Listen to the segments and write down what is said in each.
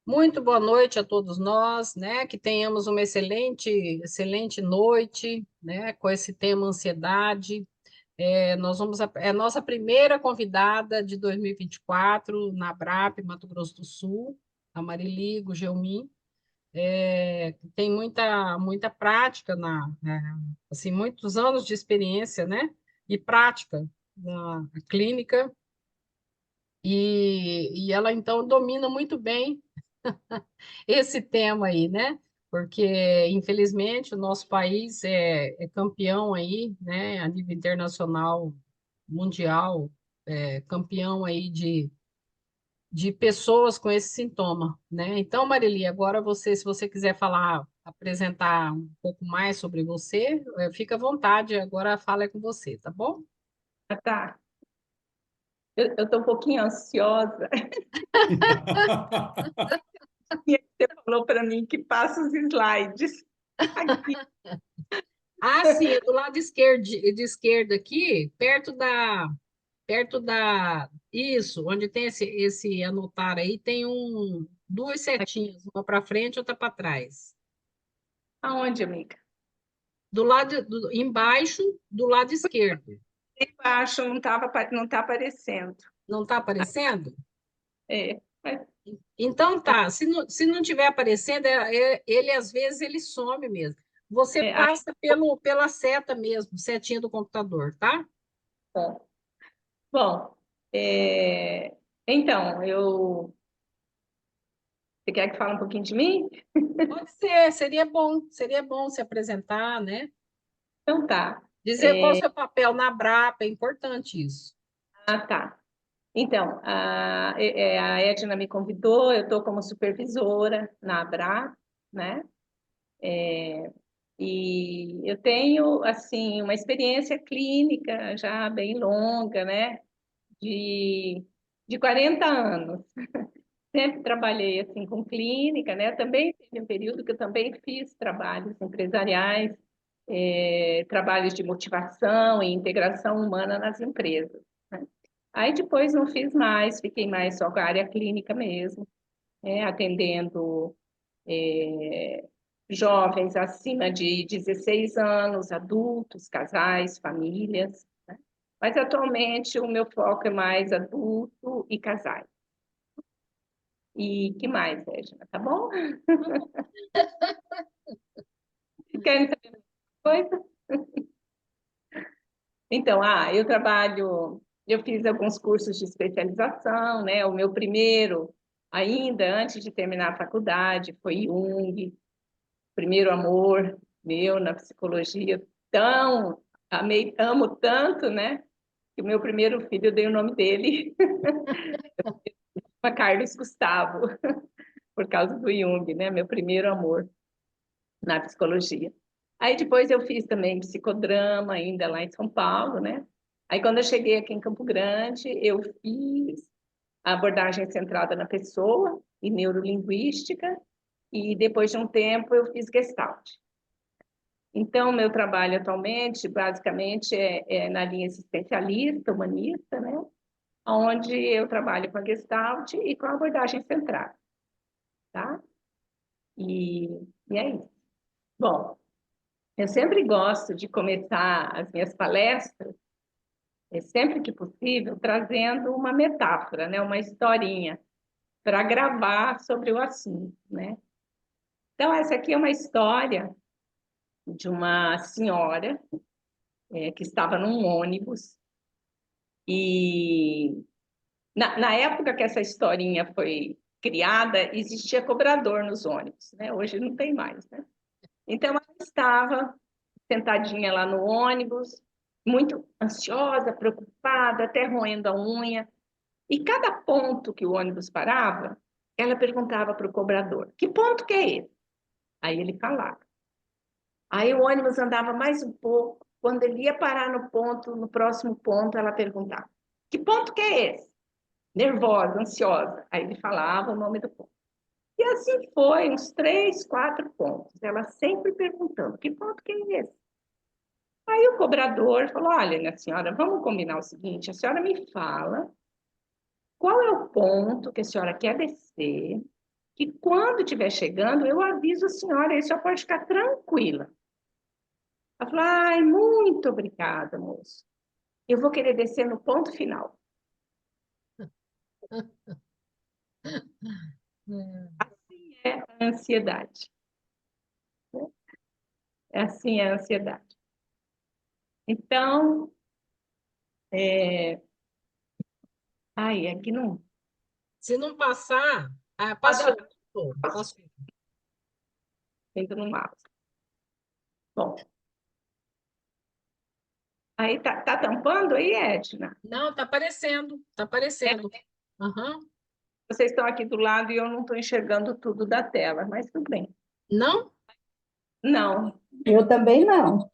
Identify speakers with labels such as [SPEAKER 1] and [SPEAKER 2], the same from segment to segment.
[SPEAKER 1] Muito boa noite a todos nós, né? Que tenhamos uma excelente noite, né? Com esse tema ansiedade. É a nossa primeira convidada de 2024 na Abrap, Mato Grosso do Sul, a Marili Gugelmin. Tem muita prática assim, muitos anos de experiência, né? E prática na clínica. E ela, então, domina muito bem esse tema aí, né? Porque, infelizmente, o nosso país é campeão aí, né, a nível internacional, mundial, campeão aí de pessoas com esse sintoma, né? Então, Marili, agora se você quiser falar, apresentar um pouco mais sobre você, fica à vontade, agora a fala é com você, tá bom?
[SPEAKER 2] Ah, tá. Eu estou um pouquinho ansiosa. E você falou para mim que passa os slides aqui.
[SPEAKER 1] Ah, sim, é do lado esquerdo, de esquerda aqui, isso, onde tem esse anotar aí, tem duas setinhas, uma para frente e outra para trás.
[SPEAKER 2] Aonde, amiga?
[SPEAKER 1] Embaixo, do lado esquerdo.
[SPEAKER 2] Embaixo não tá aparecendo.
[SPEAKER 1] Não está aparecendo?
[SPEAKER 2] É,
[SPEAKER 1] Então tá, se não tiver aparecendo, ele às vezes ele some mesmo. Você
[SPEAKER 2] é, ah,
[SPEAKER 1] passa pela seta mesmo, setinha do computador, tá?
[SPEAKER 2] bom. Bom, é, então, você quer que fale um pouquinho de mim?
[SPEAKER 1] Pode ser, seria bom se apresentar, né?
[SPEAKER 2] Então tá.
[SPEAKER 1] Dizer qual o seu papel na Brapa, é importante isso.
[SPEAKER 2] Ah, tá. Então, a Edna me convidou, eu estou como supervisora na Abra, né? E eu tenho, assim, uma experiência clínica já bem longa, né? De, de 40 anos. Sempre trabalhei, assim, com clínica, né? Também teve um período que eu também fiz trabalhos empresariais, trabalhos de motivação e integração humana nas empresas, né? Aí depois não fiz mais, fiquei mais só com a área clínica mesmo, atendendo jovens acima de 16 anos, adultos, casais, famílias, né? Mas atualmente o meu foco é mais adulto e casais. E que mais, Regina? Tá bom? Querem saber mais coisa? Então, eu fiz alguns cursos de especialização, né? O meu primeiro, ainda antes de terminar a faculdade, foi Jung, primeiro amor meu na psicologia. Tão, amei, amo tanto, né? Que o meu primeiro filho, eu dei o nome dele para Carlos Gustavo, por causa do Jung, né? Meu primeiro amor na psicologia. Aí depois eu fiz também psicodrama, ainda lá em São Paulo, né? Aí quando eu cheguei aqui em Campo Grande, eu fiz a abordagem centrada na pessoa e neurolinguística, e depois de um tempo eu fiz Gestalt. Então, meu trabalho atualmente, basicamente, é na linha existencialista, humanista, né? Onde eu trabalho com a Gestalt e com a abordagem centrada, tá? E, e é isso. Bom, eu sempre gosto de começar as minhas palestras, sempre que possível, trazendo uma metáfora, né? Uma historinha, para gravar sobre o assunto, né? Então, essa aqui é uma história de uma senhora que estava num ônibus e na época que essa historinha foi criada, existia cobrador nos ônibus, né? Hoje não tem mais, né? Então, ela estava sentadinha lá no ônibus, muito ansiosa, preocupada, até roendo a unha. E cada ponto que o ônibus parava, ela perguntava para o cobrador: que ponto que é esse? Aí ele falava. Aí o ônibus andava mais um pouco. Quando ele ia parar no ponto, no próximo ponto, ela perguntava: que ponto que é esse? Nervosa, ansiosa. Aí ele falava o nome do ponto. E assim foi, uns 3, 4 pontos. Ela sempre perguntando: que ponto que é esse? Aí o cobrador falou: olha, minha senhora, vamos combinar o seguinte: a senhora me fala qual é o ponto que a senhora quer descer, que quando estiver chegando, eu aviso a senhora, aí a senhora pode ficar tranquila. Ela falou, ai, muito obrigada, moço. Eu vou querer descer no ponto final. É a ansiedade. É assim a ansiedade. Então, ai, aqui não.
[SPEAKER 1] Se não passar,
[SPEAKER 2] Pode
[SPEAKER 1] passou, passou, passou.
[SPEAKER 2] dentro no mouse. Bom, aí tá tampando aí, Edna?
[SPEAKER 1] Não, tá aparecendo, tá aparecendo. Aham.
[SPEAKER 2] Vocês estão aqui do lado e eu não estou enxergando tudo da tela, mas tudo bem.
[SPEAKER 1] Não?
[SPEAKER 2] Não,
[SPEAKER 3] Eu também não.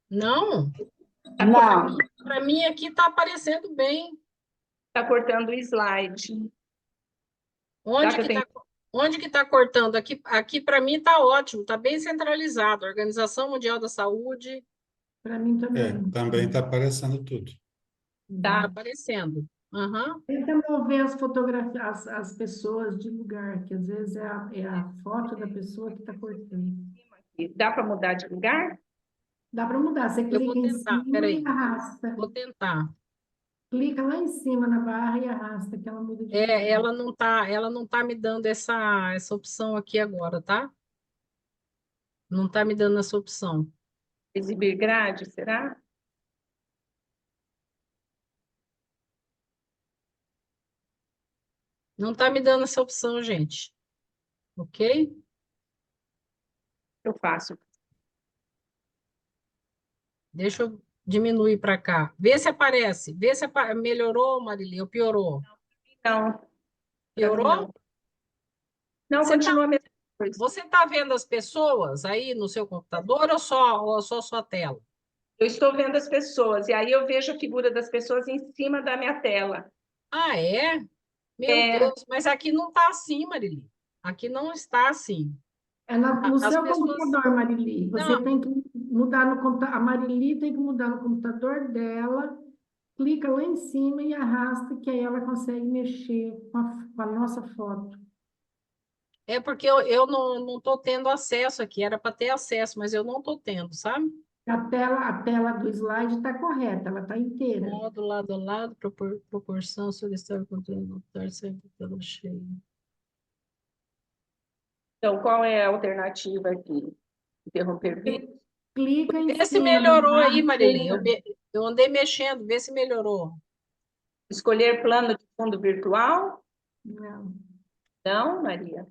[SPEAKER 1] Não.
[SPEAKER 3] Não.
[SPEAKER 1] Para mim aqui tá aparecendo bem.
[SPEAKER 2] está cortando o slide. Será
[SPEAKER 1] Onde
[SPEAKER 2] que eu
[SPEAKER 1] que
[SPEAKER 2] tenho...
[SPEAKER 1] tá, onde que tá cortando? Aqui para mim tá ótimo, tá bem centralizado. Organização Mundial da Saúde
[SPEAKER 4] Para mim também.
[SPEAKER 5] Também está aparecendo tudo.
[SPEAKER 1] tá
[SPEAKER 2] Tá.
[SPEAKER 1] aparecendo. Aham.
[SPEAKER 4] Tenta mover as fotografias, as pessoas de lugar, que às vezes é a foto da pessoa que está cortando.
[SPEAKER 2] Dá para mudar de lugar?
[SPEAKER 4] Dá para mudar, você
[SPEAKER 1] Eu vou
[SPEAKER 4] clica em
[SPEAKER 1] tentar,
[SPEAKER 4] cima e
[SPEAKER 1] peraí.
[SPEAKER 4] arrasta.
[SPEAKER 1] Vou tentar.
[SPEAKER 4] Clica lá em cima na barra e arrasta, que ela muda de lugar.
[SPEAKER 1] Ela não tá me dando essa opção aqui agora, tá? Não tá me dando essa opção.
[SPEAKER 2] Exibir grade, será?
[SPEAKER 1] Não tá me dando essa opção, gente. Ok?
[SPEAKER 2] Eu faço.
[SPEAKER 1] Deixa eu diminuir para cá. Vê se aparece. Vê se melhorou, Marili, ou piorou.
[SPEAKER 2] Não, para mim
[SPEAKER 1] Piorou?
[SPEAKER 2] não. Não,
[SPEAKER 1] Você tá,
[SPEAKER 2] continua a mesma coisa.
[SPEAKER 1] você tá vendo as pessoas aí no seu computador ou só sua tela?
[SPEAKER 2] Eu estou vendo as pessoas, e aí eu vejo a figura das pessoas em cima da minha tela.
[SPEAKER 1] Ah, é? Meu
[SPEAKER 2] É,
[SPEAKER 1] Deus, mas aqui não está assim, Marili. Aqui não está assim.
[SPEAKER 4] É no
[SPEAKER 1] As
[SPEAKER 4] seu
[SPEAKER 1] pessoas.
[SPEAKER 4] computador, Marili. Você
[SPEAKER 1] Não,
[SPEAKER 4] tem que mudar no computador. A Marili tem que mudar no computador dela, clica lá em cima e arrasta, que aí ela consegue mexer com a nossa foto.
[SPEAKER 1] é porque eu não estou tendo acesso aqui. Era para ter acesso, mas eu não estou tendo, sabe?
[SPEAKER 4] A tela do slide está correta, ela está inteira.
[SPEAKER 1] Modo lado a lado, proporção, solicitar conteúdo, notar sempre tela cheia.
[SPEAKER 2] então, qual é a alternativa aqui? Interromper vídeo?
[SPEAKER 4] Clica em
[SPEAKER 1] Vê se
[SPEAKER 4] cima na
[SPEAKER 1] melhorou aí,
[SPEAKER 4] barra
[SPEAKER 1] Marili. Eu,
[SPEAKER 4] preta.
[SPEAKER 1] me- eu andei mexendo, vê se melhorou.
[SPEAKER 2] Escolher plano de fundo virtual?
[SPEAKER 4] Não,
[SPEAKER 2] Não, Maria.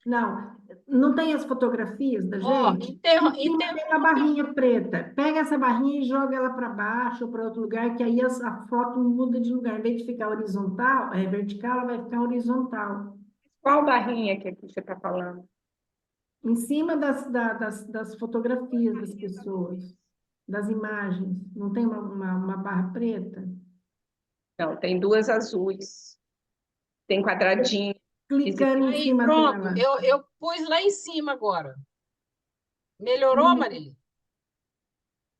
[SPEAKER 4] não, não tem as fotografias da
[SPEAKER 1] Ó,
[SPEAKER 4] gente? Em cima tem uma
[SPEAKER 1] interrompe.
[SPEAKER 4] barrinha preta. Pega essa barrinha e joga ela para baixo ou para outro lugar, que aí a foto muda de lugar. Em vez de ficar horizontal, vertical, ela vai ficar horizontal.
[SPEAKER 2] Qual barrinha que aqui você está falando?
[SPEAKER 4] Em cima das fotografias das pessoas, das imagens. Não tem uma barra preta?
[SPEAKER 2] Não, tem duas azuis. Tem quadradinho.
[SPEAKER 4] Clicando em
[SPEAKER 1] Aí,
[SPEAKER 4] cima
[SPEAKER 1] pronto,
[SPEAKER 4] dela.
[SPEAKER 1] eu pus lá em cima agora. Melhorou, Marili?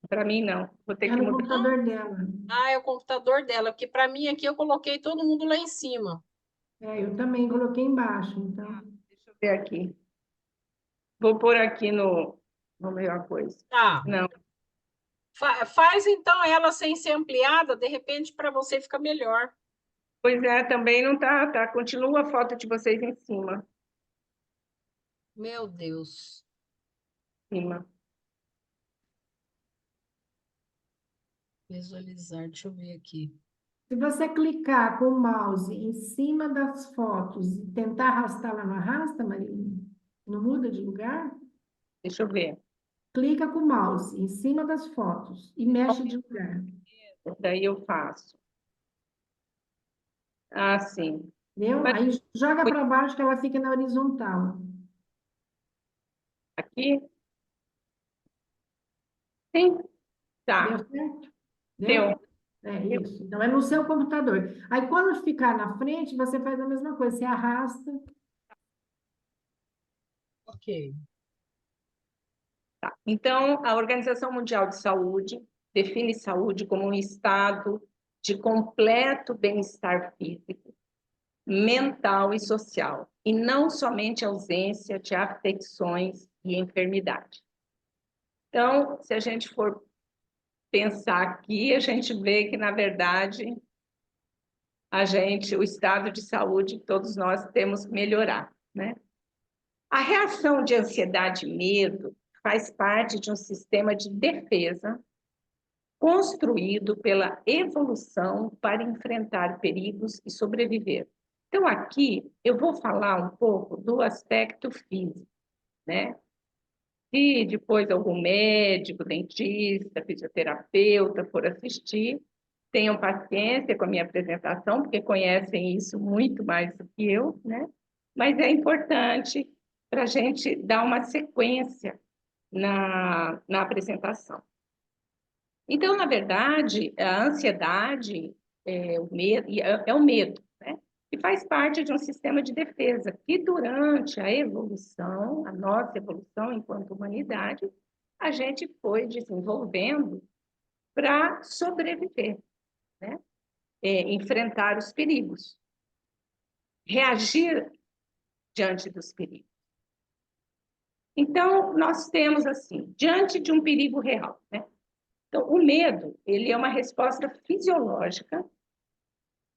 [SPEAKER 2] Para mim, não. Vou ter
[SPEAKER 4] É
[SPEAKER 2] que
[SPEAKER 4] no
[SPEAKER 2] mudar.
[SPEAKER 4] computador dela.
[SPEAKER 1] Ah, é o computador dela, porque para mim aqui eu coloquei todo mundo lá em cima.
[SPEAKER 4] Eu também coloquei embaixo, então.
[SPEAKER 2] Deixa eu ver aqui. Vou pôr aqui no melhor coisa.
[SPEAKER 1] Tá.
[SPEAKER 2] Não,
[SPEAKER 1] Faz então ela sem ser ampliada, de repente para você fica melhor.
[SPEAKER 2] pois é, também não tá. Continua a foto de vocês em cima.
[SPEAKER 1] Meu Deus.
[SPEAKER 2] Cima.
[SPEAKER 1] Visualizar, deixa eu ver aqui.
[SPEAKER 4] Se você clicar com o mouse em cima das fotos e tentar arrastar, ela não arrasta, Maria? Não muda de lugar?
[SPEAKER 2] Deixa eu ver.
[SPEAKER 4] Clica com o mouse em cima das fotos e mexe de lugar.
[SPEAKER 2] Daí eu faço. Ah, sim.
[SPEAKER 4] Entendeu?
[SPEAKER 2] Mas
[SPEAKER 4] Aí joga para baixo que ela fica na horizontal.
[SPEAKER 2] aqui? Sim.
[SPEAKER 4] Deu
[SPEAKER 2] Tá.
[SPEAKER 4] certo? Deu?
[SPEAKER 2] Deu.
[SPEAKER 4] É isso. Então é no seu computador. Aí quando ficar na frente, você faz a mesma coisa. Você arrasta.
[SPEAKER 1] Ok.
[SPEAKER 2] Tá. Então, a Organização Mundial de Saúde define saúde como um estado de completo bem-estar físico, mental e social, e não somente ausência de afecções e enfermidade. Então, se a gente for pensar aqui, a gente vê que, na verdade, o estado de saúde que todos nós temos que melhorar, né? A reação de ansiedade e medo faz parte de um sistema de defesa construído pela evolução para enfrentar perigos e sobreviver. Então, aqui eu vou falar um pouco do aspecto físico, né? Se depois algum médico, dentista, fisioterapeuta for assistir, tenham paciência com a minha apresentação, porque conhecem isso muito mais do que eu, né? Mas é importante para a gente dar uma sequência na apresentação. Então, na verdade, a ansiedade é o medo, né? Que faz parte de um sistema de defesa que, durante a evolução, a nossa evolução enquanto humanidade, a gente foi desenvolvendo para sobreviver, né? Enfrentar os perigos, reagir diante dos perigos. Então, nós temos assim, diante de um perigo real, né? Então, o medo, ele é uma resposta fisiológica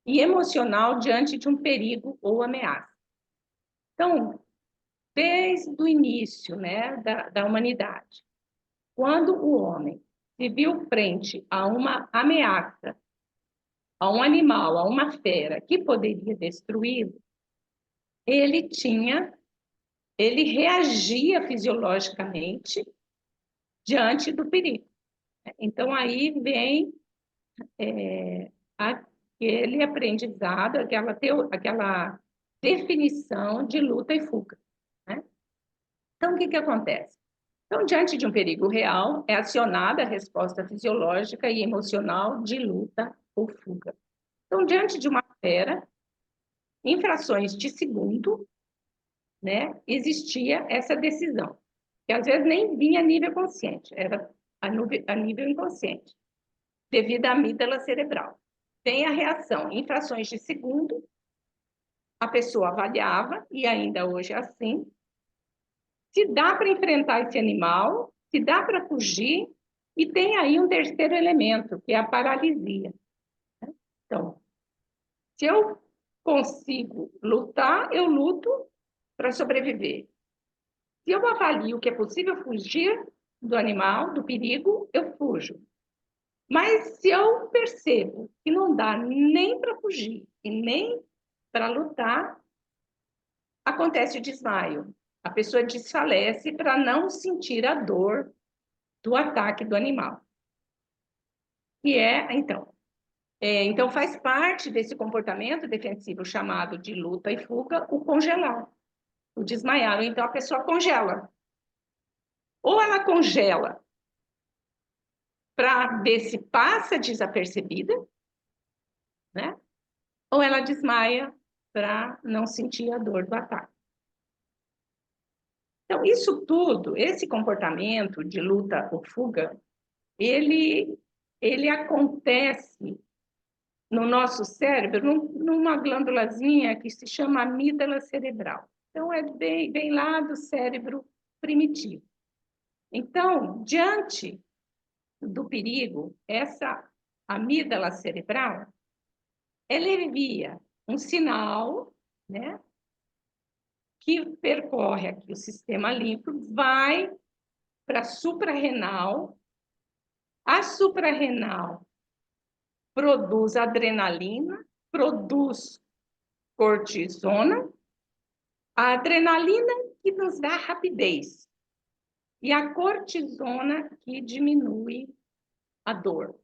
[SPEAKER 2] e emocional diante de um perigo ou ameaça. Então, desde o início, né, da humanidade, quando o homem se viu frente a uma ameaça, a um animal, a uma fera que poderia destruí-lo, ele reagia fisiologicamente diante do perigo. Então, aí vem aquele aprendizado, aquela definição de luta e fuga, né? Então, o que acontece? Então, diante de um perigo real, é acionada a resposta fisiológica e emocional de luta ou fuga. Então, diante de uma fera, em frações de segundo, né, existia essa decisão, que às vezes nem vinha a nível consciente, era a nível inconsciente, devido à amígdala cerebral. Tem a reação em frações de segundo, a pessoa avaliava, e ainda hoje é assim, se dá para enfrentar esse animal, se dá para fugir, e tem aí um terceiro elemento, que é a paralisia. Então, se eu consigo lutar, eu luto para sobreviver. Se eu avalio que é possível fugir do animal, do perigo, eu fujo. Mas se eu percebo que não dá nem para fugir e nem para lutar, acontece o desmaio. A pessoa desfalece para não sentir a dor do ataque do animal. Então faz parte desse comportamento defensivo chamado de luta e fuga o congelar, o desmaiar. Então a pessoa congela. Ou ela congela para ver se passa desapercebida, né? Ou ela desmaia para não sentir a dor do ataque. Então, isso tudo, esse comportamento de luta ou fuga, ele acontece no nosso cérebro, numa glândulazinha que se chama amígdala cerebral. Então, é bem lá do cérebro primitivo. Então, diante do perigo, essa amígdala cerebral, ela envia um sinal, né, que percorre aqui o sistema límpico, vai para a suprarrenal. A suprarrenal produz adrenalina, produz cortisona. A adrenalina que nos dá rapidez e a cortisona que diminui a dor.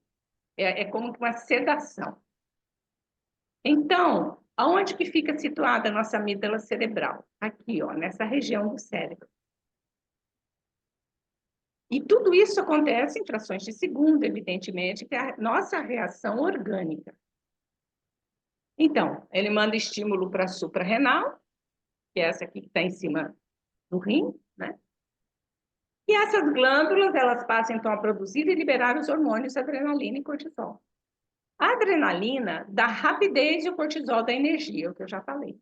[SPEAKER 2] É como uma sedação. Então, aonde que fica situada a nossa amígdala cerebral? Aqui, ó, nessa região do cérebro. E tudo isso acontece em frações de segundo, evidentemente, que é a nossa reação orgânica. Então, ele manda estímulo para a suprarrenal, que é essa aqui que está em cima do rim, né? E essas glândulas, elas passam, então, a produzir e liberar os hormônios adrenalina e cortisol. A adrenalina dá rapidez e o cortisol dá energia, o que eu já falei.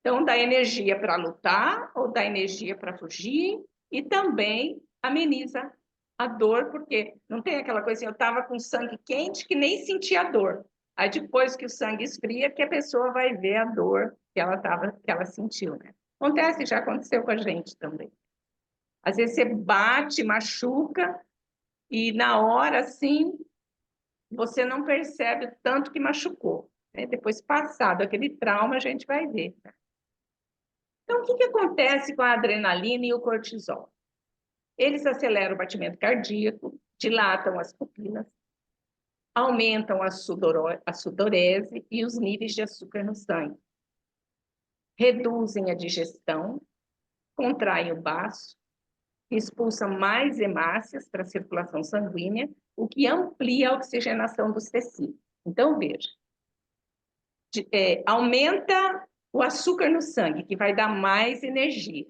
[SPEAKER 2] Então, dá energia para lutar ou dá energia para fugir e também ameniza a dor, porque não tem aquela coisa assim, eu estava com sangue quente que nem sentia a dor. Aí, depois que o sangue esfria, que a pessoa vai ver a dor que ela sentiu, né? Acontece, já aconteceu com a gente também. Às vezes você bate, machuca, e na hora, assim, você não percebe o tanto que machucou, né? Depois, passado aquele trauma, a gente vai ver. Né? Então, o que acontece com a adrenalina e o cortisol? Eles aceleram o batimento cardíaco, dilatam as pupilas, aumentam a sudorese e os níveis de açúcar no sangue, reduzem a digestão, contraem o baço, expulsam mais hemácias para a circulação sanguínea, o que amplia a oxigenação dos tecidos. Então, veja, aumenta o açúcar no sangue, que vai dar mais energia.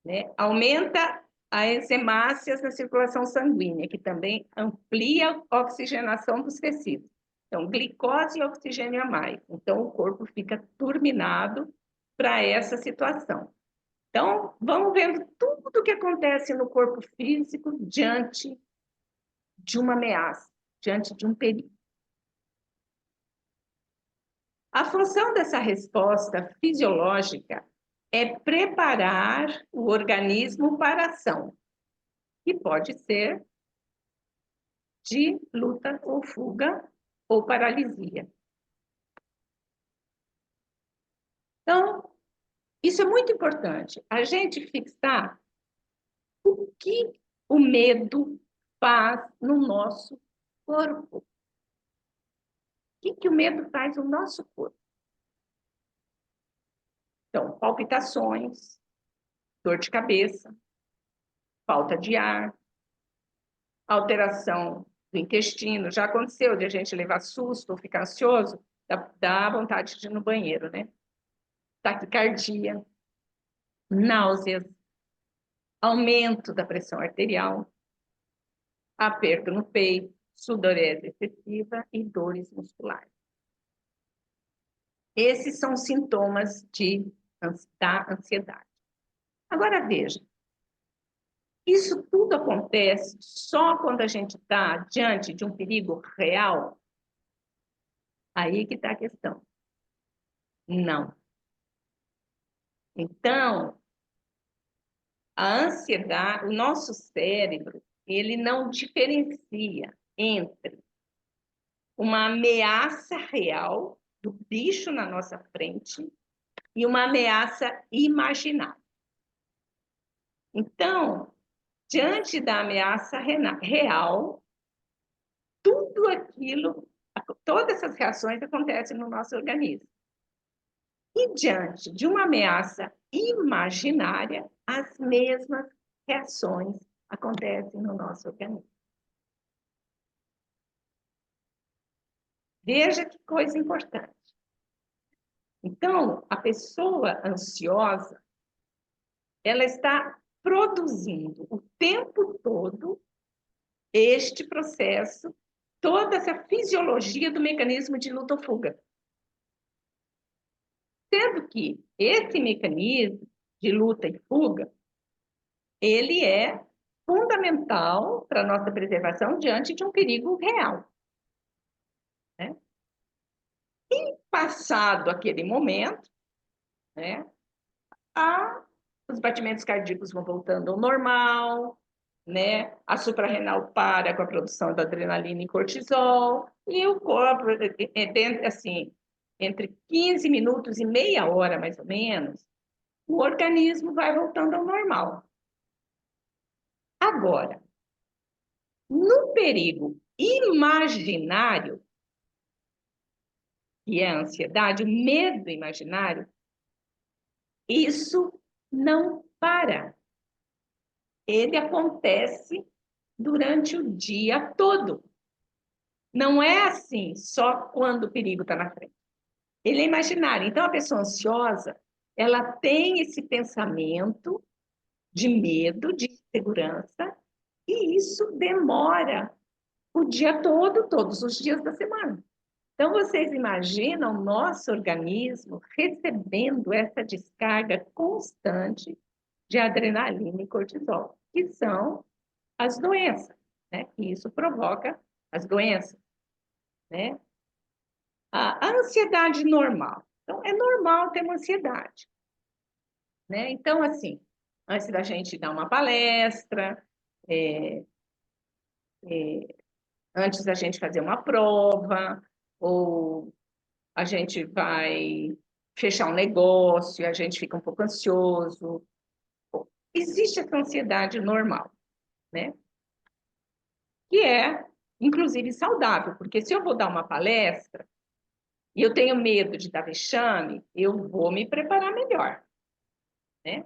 [SPEAKER 2] Né? Aumenta as hemácias na circulação sanguínea, que também amplia a oxigenação dos tecidos. Então, glicose e oxigênio a mais. Então, o corpo fica turminado para essa situação. Então, vamos vendo tudo o que acontece no corpo físico diante de uma ameaça, diante de um perigo. A função dessa resposta fisiológica é preparar o organismo para a ação, que pode ser de luta ou fuga ou paralisia. Então, isso é muito importante. A gente fixar o que o medo faz no nosso corpo. O que o medo faz no nosso corpo? Então, palpitações, dor de cabeça, falta de ar, alteração do intestino. Já aconteceu de a gente levar susto ou ficar ansioso? Dá vontade de ir no banheiro, né? Taquicardia, náuseas, aumento da pressão arterial, aperto no peito, sudorese excessiva e dores musculares. Esses são sintomas da ansiedade. Agora, veja, isso tudo acontece só quando a gente está diante de um perigo real? Aí que está a questão. Não. Então, a ansiedade, o nosso cérebro, ele não diferencia entre uma ameaça real do bicho na nossa frente e uma ameaça imaginária. Então, diante da ameaça real, tudo aquilo, todas essas reações acontecem no nosso organismo. E diante de uma ameaça imaginária, as mesmas reações acontecem no nosso organismo. Veja que coisa importante. Então, a pessoa ansiosa, ela está produzindo o tempo todo este processo, toda essa fisiologia do mecanismo de luta ou fuga. Sendo que esse mecanismo de luta e fuga, ele é fundamental para a nossa preservação diante de um perigo real. Né? E passado aquele momento, né, os batimentos cardíacos vão voltando ao normal, né? A suprarrenal para com a produção da adrenalina e cortisol, e o corpo, assim, entre 15 minutos e meia hora, mais ou menos, o organismo vai voltando ao normal. Agora, no perigo imaginário, que é a ansiedade, o medo imaginário, isso não para. Ele acontece durante o dia todo. Não é assim, só quando o perigo está na frente. Ele é imaginário. Então, a pessoa ansiosa, ela tem esse pensamento de medo, de insegurança, e isso demora o dia todo, todos os dias da semana. Então, vocês imaginam o nosso organismo recebendo essa descarga constante de adrenalina e cortisol, que são as doenças, né? E isso provoca as doenças, né? A ansiedade normal. Então, é normal ter uma ansiedade, né? Então, assim, antes da gente dar uma palestra, antes da gente fazer uma prova, ou a gente vai fechar um negócio, a gente fica um pouco ansioso. Existe essa ansiedade normal, né? Que é, inclusive, saudável, porque se eu vou dar uma palestra e eu tenho medo de dar vexame, eu vou me preparar melhor, né?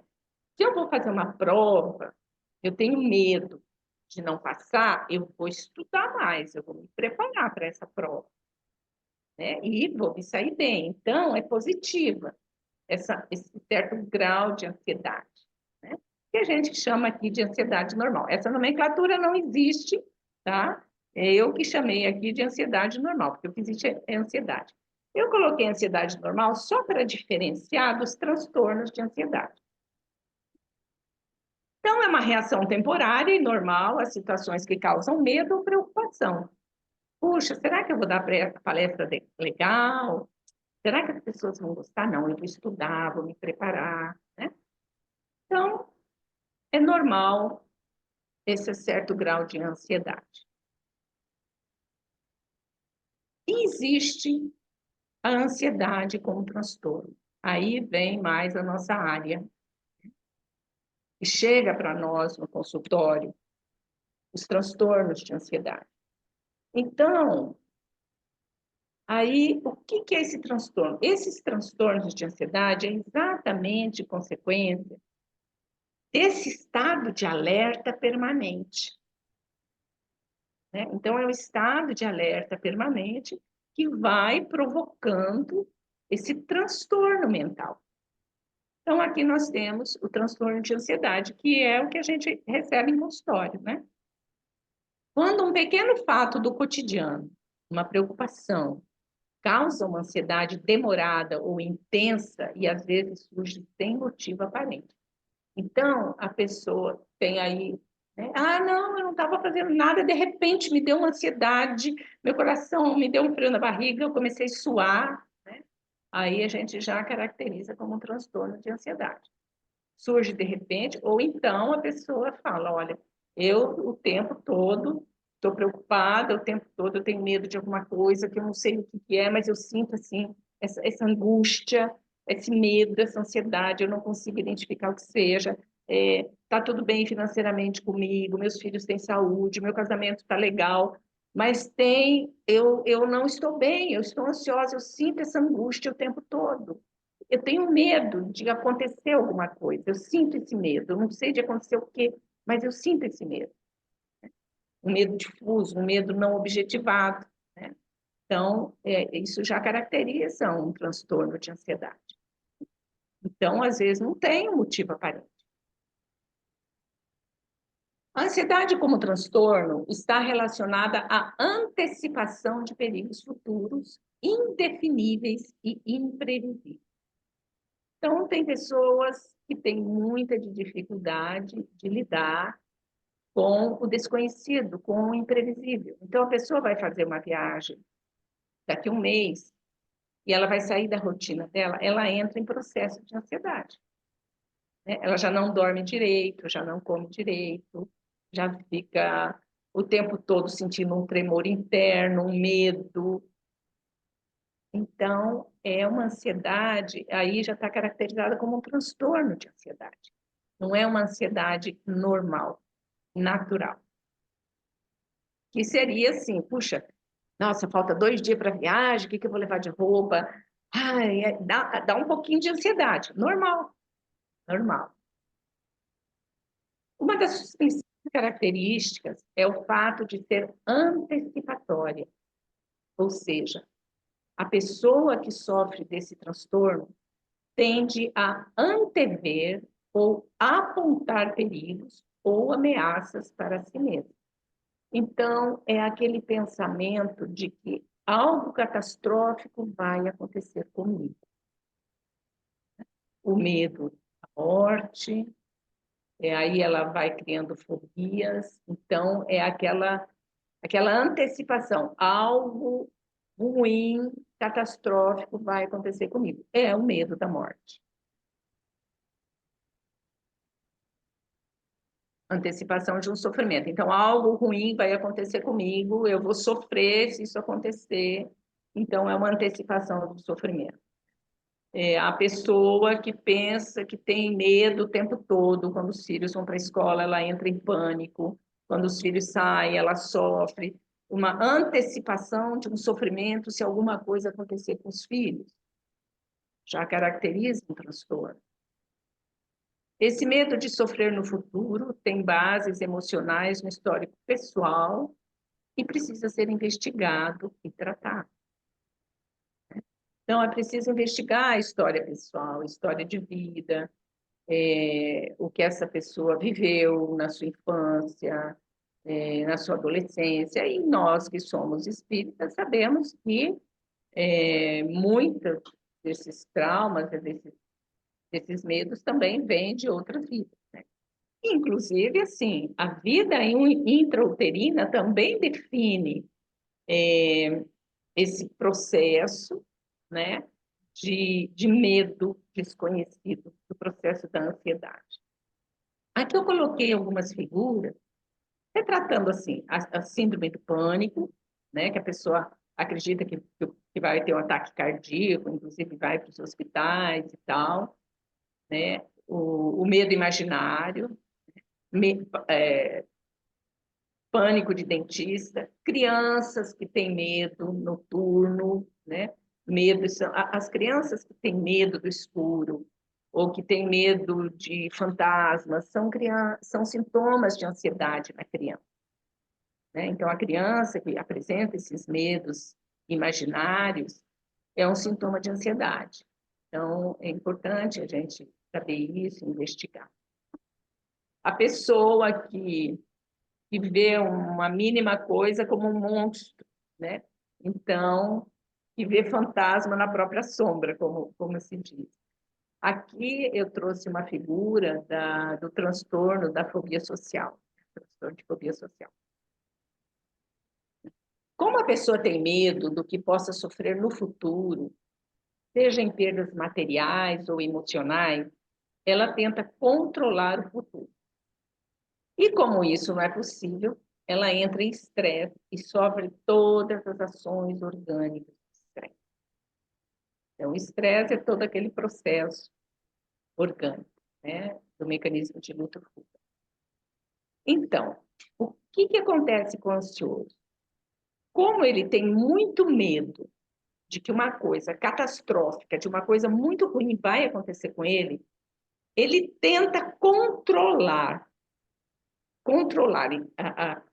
[SPEAKER 2] Se eu vou fazer uma prova, eu tenho medo de não passar, eu vou estudar mais, eu vou me preparar para essa prova, né? E vou me sair bem. Então, é positiva esse certo grau de ansiedade, né? Que a gente chama aqui de ansiedade normal. Essa nomenclatura não existe, tá? É eu que chamei aqui de ansiedade normal, porque o que existe é ansiedade. Eu coloquei ansiedade normal só para diferenciar dos transtornos de ansiedade. Então, é uma reação temporária e normal a situações que causam medo ou preocupação. Puxa, será que eu vou dar palestra legal? Será que as pessoas vão gostar? Não, eu vou estudar, vou me preparar, né? Então, é normal esse certo grau de ansiedade. E existe a ansiedade como transtorno. Aí vem mais a nossa área. E chega para nós no consultório os transtornos de ansiedade. Então, aí, o que é esse transtorno? Esses transtornos de ansiedade é exatamente consequência desse estado de alerta permanente, né? Então, é o estado de alerta permanente que vai provocando esse transtorno mental. Então, aqui nós temos o transtorno de ansiedade, que é o que a gente recebe em consultório, né? Quando um pequeno fato do cotidiano, uma preocupação, causa uma ansiedade demorada ou intensa e às vezes surge sem motivo aparente. Então, a pessoa tem aí, né? Ah, não, eu não estava fazendo nada, de repente me deu uma ansiedade, meu coração me deu um frio na barriga, eu comecei a suar, né? Aí a gente já caracteriza como um transtorno de ansiedade. Surge de repente, ou então a pessoa fala, olha, eu o tempo todo estou preocupada, o tempo todo eu tenho medo de alguma coisa que eu não sei o que é, mas eu sinto assim essa angústia, esse medo, essa ansiedade, eu não consigo identificar o que seja. Tá tudo bem financeiramente comigo, meus filhos têm saúde, meu casamento está legal, mas eu não estou bem, eu estou ansiosa, eu sinto essa angústia o tempo todo. Eu tenho medo de acontecer alguma coisa, eu sinto esse medo, eu não sei de acontecer o quê, mas eu sinto esse medo. Um medo difuso, um medo não objetivado, né? Então, isso já caracteriza um transtorno de ansiedade. Então, às vezes, não tem um motivo aparente. A ansiedade como transtorno está relacionada à antecipação de perigos futuros, indefiníveis e imprevisíveis. Então, tem pessoas que têm muita dificuldade de lidar com o desconhecido, com o imprevisível. Então, a pessoa vai fazer uma viagem daqui a um mês e ela vai sair da rotina dela, ela entra em processo de ansiedade, né? Ela já não dorme direito, já não come direito, já fica o tempo todo sentindo um tremor interno, um medo. Então, é uma ansiedade, aí já está caracterizada como um transtorno de ansiedade. Não é uma ansiedade normal, natural. Que seria assim, puxa, nossa, falta 2 dias para a viagem, o que eu vou levar de roupa? Ai, dá um pouquinho de ansiedade, normal, normal. Uma das principais características é o fato de ser antecipatória, ou seja, a pessoa que sofre desse transtorno tende a antever ou apontar perigos ou ameaças para si mesma. Então, é aquele pensamento de que algo catastrófico vai acontecer comigo. O medo da morte, aí ela vai criando fobias, então é aquela antecipação, algo ruim, catastrófico vai acontecer comigo. É o medo da morte. Antecipação de um sofrimento. Então, algo ruim vai acontecer comigo, eu vou sofrer se isso acontecer. Então, é uma antecipação do sofrimento. A pessoa que pensa que tem medo o tempo todo, quando os filhos vão para a escola, ela entra em pânico. Quando os filhos saem, ela sofre. Uma antecipação de um sofrimento se alguma coisa acontecer com os filhos. Já caracteriza um transtorno. Esse medo de sofrer no futuro tem bases emocionais no histórico pessoal e precisa ser investigado e tratado. Então, é preciso investigar a história pessoal, a história de vida, o que essa pessoa viveu na sua infância, na sua adolescência, e nós que somos espíritas sabemos que muitos desses traumas, desses medos também vêm de outras vidas, né? Inclusive, assim, a vida intrauterina também define esse processo, né, de medo desconhecido, do processo da ansiedade. Aqui eu coloquei algumas figuras, retratando assim, a síndrome do pânico, né, que a pessoa acredita que vai ter um ataque cardíaco, inclusive vai para os hospitais e tal, né, o medo imaginário, pânico de dentista, crianças que têm medo noturno, né? As crianças que têm medo do escuro ou que têm medo de fantasmas são sintomas de ansiedade na criança, né? Então, a criança que apresenta esses medos imaginários é um sintoma de ansiedade. Então, é importante a gente saber isso, investigar. A pessoa que vê uma mínima coisa como um monstro, né? Então, que vê fantasma na própria sombra, como se diz. Aqui eu trouxe uma figura do transtorno da fobia social, transtorno de fobia social. Como a pessoa tem medo do que possa sofrer no futuro, seja em perdas materiais ou emocionais, ela tenta controlar o futuro. E como isso não é possível, ela entra em estresse e sofre todas as ações orgânicas do estresse. Então, o estresse é todo aquele processo orgânico, né, do mecanismo de luta-fuga. Então, o que acontece com o ansioso? Como ele tem muito medo de que uma coisa catastrófica, de uma coisa muito ruim vai acontecer com ele tenta controlar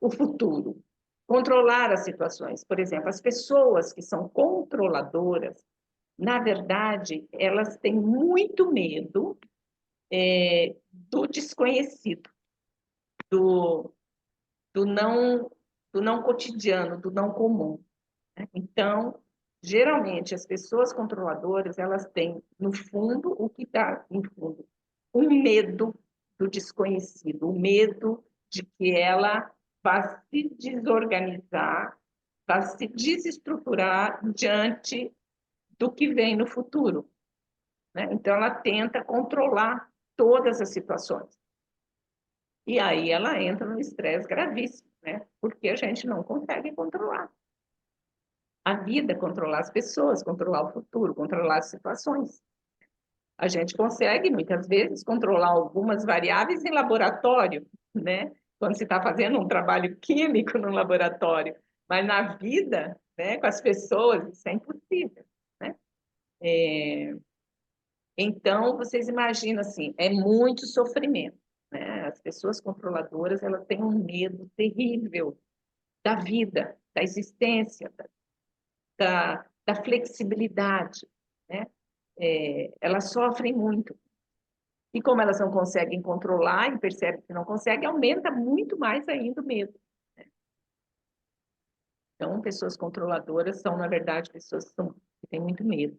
[SPEAKER 2] o futuro, controlar as situações. Por exemplo, as pessoas que são controladoras, na verdade, elas têm muito medo do desconhecido, do não cotidiano, do não comum, né? Então, geralmente, as pessoas controladoras, elas têm, no fundo, o que está em fundo? Um medo do desconhecido, o medo de que ela vai se desorganizar, vai se desestruturar diante do que vem no futuro, né? Então, ela tenta controlar todas as situações. E aí ela entra no estresse gravíssimo, né? Porque a gente não consegue controlar a vida, controlar as pessoas, controlar o futuro, controlar as situações. A gente consegue, muitas vezes, controlar algumas variáveis em laboratório, né? Quando se está fazendo um trabalho químico no laboratório, mas na vida, né, com as pessoas, isso é impossível, né? Então, vocês imaginam assim, é muito sofrimento, né? As pessoas controladoras, elas têm um medo terrível da vida, da existência, da flexibilidade, né? Elas sofrem muito. E como elas não conseguem controlar e percebem que não conseguem, aumenta muito mais ainda o medo. Então, pessoas controladoras são, na verdade, pessoas que têm muito medo.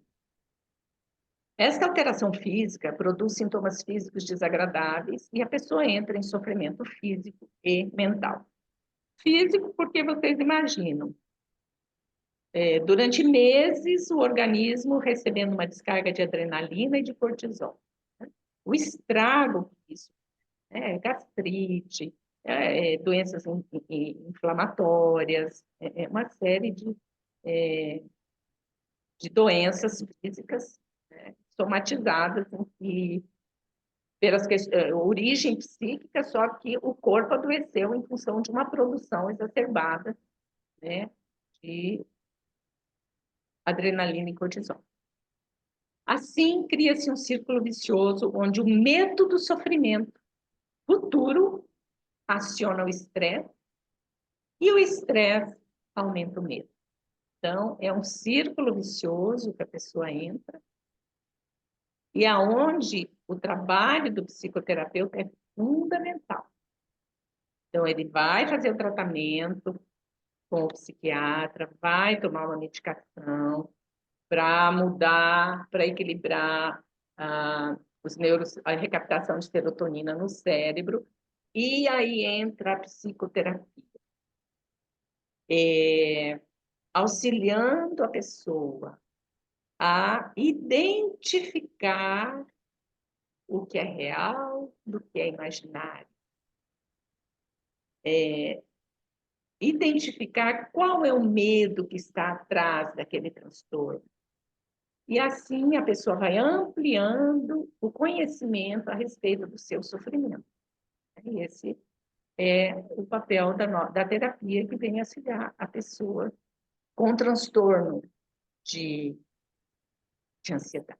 [SPEAKER 2] Esta alteração física produz sintomas físicos desagradáveis e a pessoa entra em sofrimento físico e mental. Físico, porque vocês imaginam, durante meses, o organismo recebendo uma descarga de adrenalina e de cortisol. Né? O estrago disso, gastrite, doenças inflamatórias, uma série de doenças físicas, né, somatizadas e pelas origem psíquica, só que o corpo adoeceu em função de uma produção exacerbada, né, de adrenalina e cortisol. Assim, cria-se um círculo vicioso onde o medo do sofrimento futuro aciona o estresse e o estresse aumenta o medo. Então, é um círculo vicioso que a pessoa entra e aonde o trabalho do psicoterapeuta é fundamental. Então, ele vai fazer o tratamento com o psiquiatra, vai tomar uma medicação para mudar, para equilibrar a recaptação de serotonina no cérebro, e aí entra a psicoterapia, auxiliando a pessoa a identificar o que é real do que é imaginário. Identificar qual é o medo que está atrás daquele transtorno. E assim a pessoa vai ampliando o conhecimento a respeito do seu sofrimento. E esse é o papel da terapia, que vem auxiliar a pessoa com transtorno de ansiedade.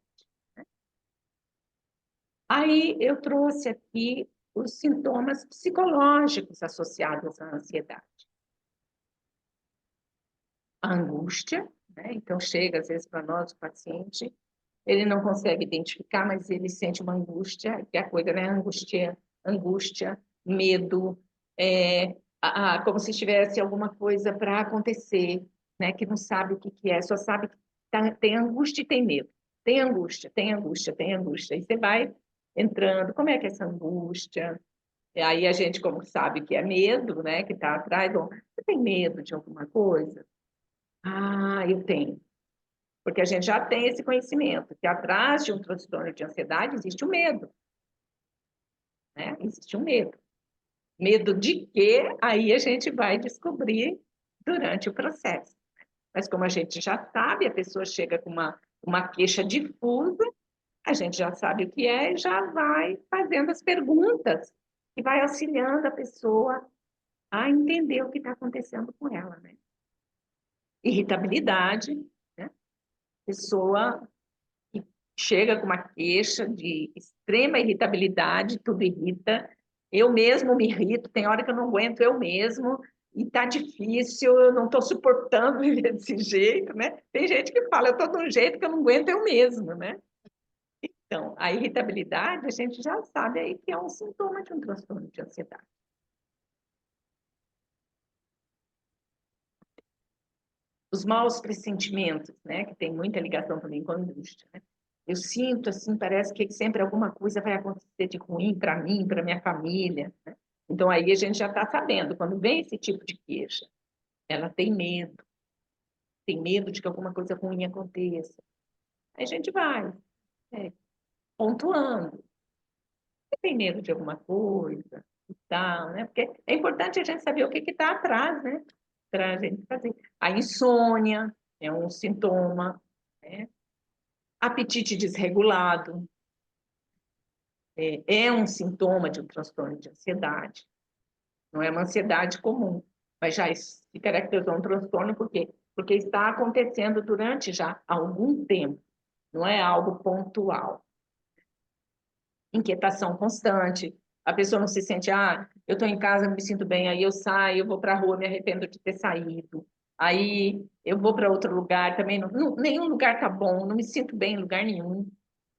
[SPEAKER 2] Aí eu trouxe aqui os sintomas psicológicos associados à ansiedade. A angústia, né? Então chega às vezes para nós o paciente, ele não consegue identificar, mas ele sente uma angústia, que é a coisa, né? Angústia, medo, como se tivesse alguma coisa para acontecer, né? Que não sabe o que é, só sabe que tem angústia e tem medo. Tem angústia, tem angústia, tem angústia. E você vai entrando, como é que é essa angústia? E aí a gente, como sabe que é medo, né? Que está atrás, bom, você tem medo de alguma coisa? Ah, eu tenho. Porque a gente já tem esse conhecimento, que atrás de um transtorno de ansiedade existe o medo. Né? Existe um medo. Medo de quê? Aí a gente vai descobrir durante o processo. Mas como a gente já sabe, a pessoa chega com uma queixa difusa, a gente já sabe o que é e já vai fazendo as perguntas que vai auxiliando a pessoa a entender o que está acontecendo com ela. Né? Irritabilidade, né? Pessoa que chega com uma queixa de extrema irritabilidade, tudo irrita. Eu mesmo me irrito, tem hora que eu não aguento eu mesmo, e tá difícil, eu não estou suportando viver desse jeito, né? Tem gente que fala, eu estou de um jeito que eu não aguento eu mesmo, né? Então, a irritabilidade, a gente já sabe aí que é um sintoma de um transtorno de ansiedade. Os maus pressentimentos, né? Que tem muita ligação também com a angústia, né? Eu sinto, assim, parece que sempre alguma coisa vai acontecer de ruim para mim, para minha família, né? Então, aí a gente já está sabendo, quando vem esse tipo de queixa, ela tem medo de que alguma coisa ruim aconteça. Aí a gente vai pontuando. Você tem medo de alguma coisa e tal, né? Porque é importante a gente saber o que está atrás, né? Para a gente fazer. A insônia é um sintoma, né? Apetite desregulado é um sintoma de um transtorno de ansiedade. Não é uma ansiedade comum, mas já se caracterizou um transtorno por quê? Porque está acontecendo durante já algum tempo, não é algo pontual. Inquietação constante, a pessoa não se sente, eu estou em casa, não me sinto bem, aí eu saio, eu vou para a rua, me arrependo de ter saído, aí eu vou para outro lugar, também nenhum lugar está bom, não me sinto bem em lugar nenhum,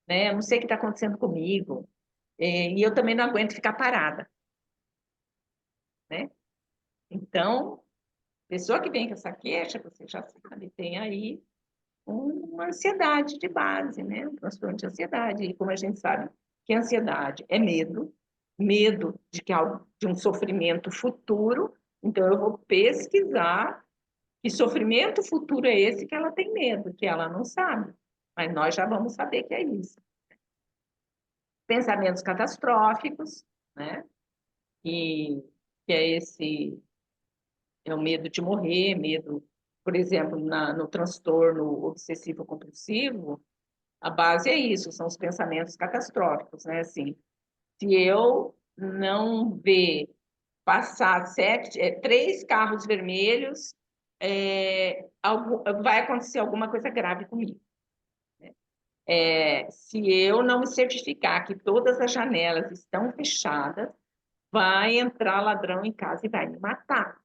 [SPEAKER 2] né? Eu não sei o que está acontecendo comigo, e eu também não aguento ficar parada, né? Então, Pessoa que vem com essa queixa, você já sabe, tem aí uma ansiedade de base, né? Um transtorno de ansiedade. E como a gente sabe que a ansiedade é medo, medo de que algo, de um sofrimento futuro, então eu vou pesquisar que sofrimento futuro é esse que ela tem medo, que ela não sabe. Mas nós já vamos saber que é isso. Pensamentos catastróficos, né? E que é esse é o medo de morrer, medo, por exemplo, no transtorno obsessivo compulsivo, a base é isso, são os pensamentos catastróficos, né? Assim, se eu não ver passar 3 carros vermelhos, vai acontecer alguma coisa grave comigo. Se eu não me certificar que todas as janelas estão fechadas, vai entrar ladrão em casa e vai me matar.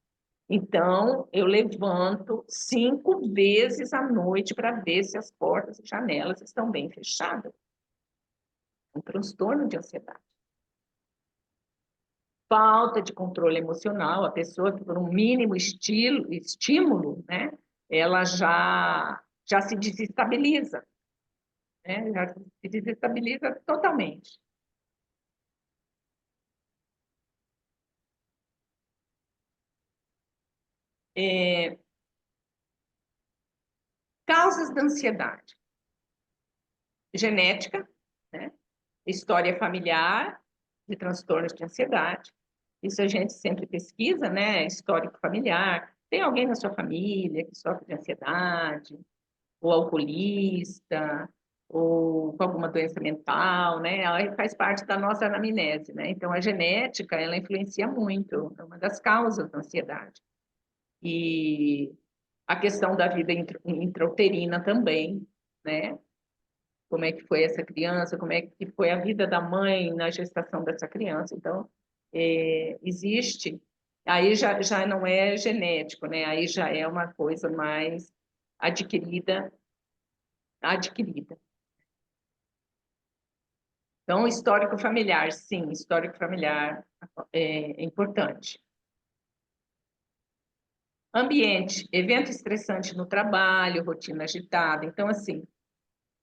[SPEAKER 2] Então, eu levanto 5 vezes à noite para ver se as portas e janelas estão bem fechadas. Um transtorno de ansiedade. Falta de controle emocional, a pessoa que por um mínimo estímulo, né, ela já se desestabiliza, né, já se desestabiliza totalmente. Causas da ansiedade. Genética, né, história familiar de transtornos de ansiedade. Isso a gente sempre pesquisa, né? Histórico familiar. Tem alguém na sua família que sofre de ansiedade, ou alcoolista, ou com alguma doença mental, né? Ela faz parte da nossa anamnese, né? Então, a genética, ela influencia muito, é uma das causas da ansiedade. E a questão da vida intrauterina também, né? Como é que foi essa criança, como é que foi a vida da mãe na gestação dessa criança. Então, existe, aí já não é genético, né? Aí já é uma coisa mais adquirida. Então, histórico familiar, sim, histórico familiar é importante. Ambiente, evento estressante no trabalho, rotina agitada. Então, assim,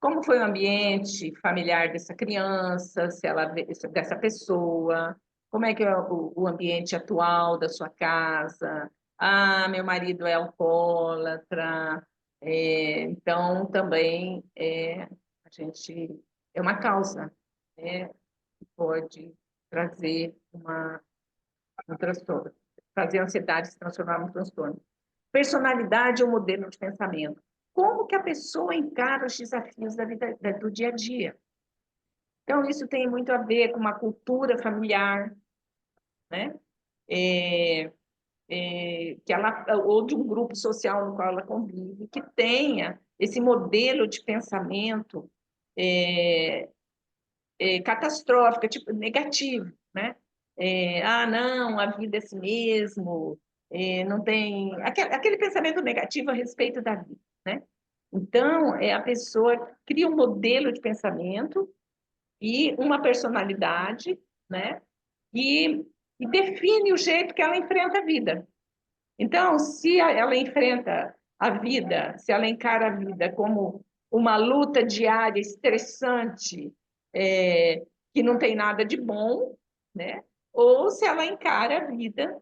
[SPEAKER 2] como foi o ambiente familiar dessa criança, dessa pessoa, como é que é o ambiente atual da sua casa? Ah, meu marido é alcoólatra, então também a gente é uma causa, né, que pode trazer um transtorno, fazer a ansiedade se transformar num transtorno. Personalidade ou modelo de pensamento. Como que a pessoa encara os desafios da vida, do dia a dia? Então, isso tem muito a ver com uma cultura familiar, né? Que ela, ou de um grupo social no qual ela convive, que tenha esse modelo de pensamento catastrófico, tipo, negativo, né? Não, a vida é assim mesmo, não tem... Aquele pensamento negativo a respeito da vida, né? Então, a pessoa cria um modelo de pensamento e uma personalidade, né? E define o jeito que ela enfrenta a vida. Então, se ela enfrenta a vida, se ela encara a vida como uma luta diária estressante, que não tem nada de bom, né? Ou se ela encara a vida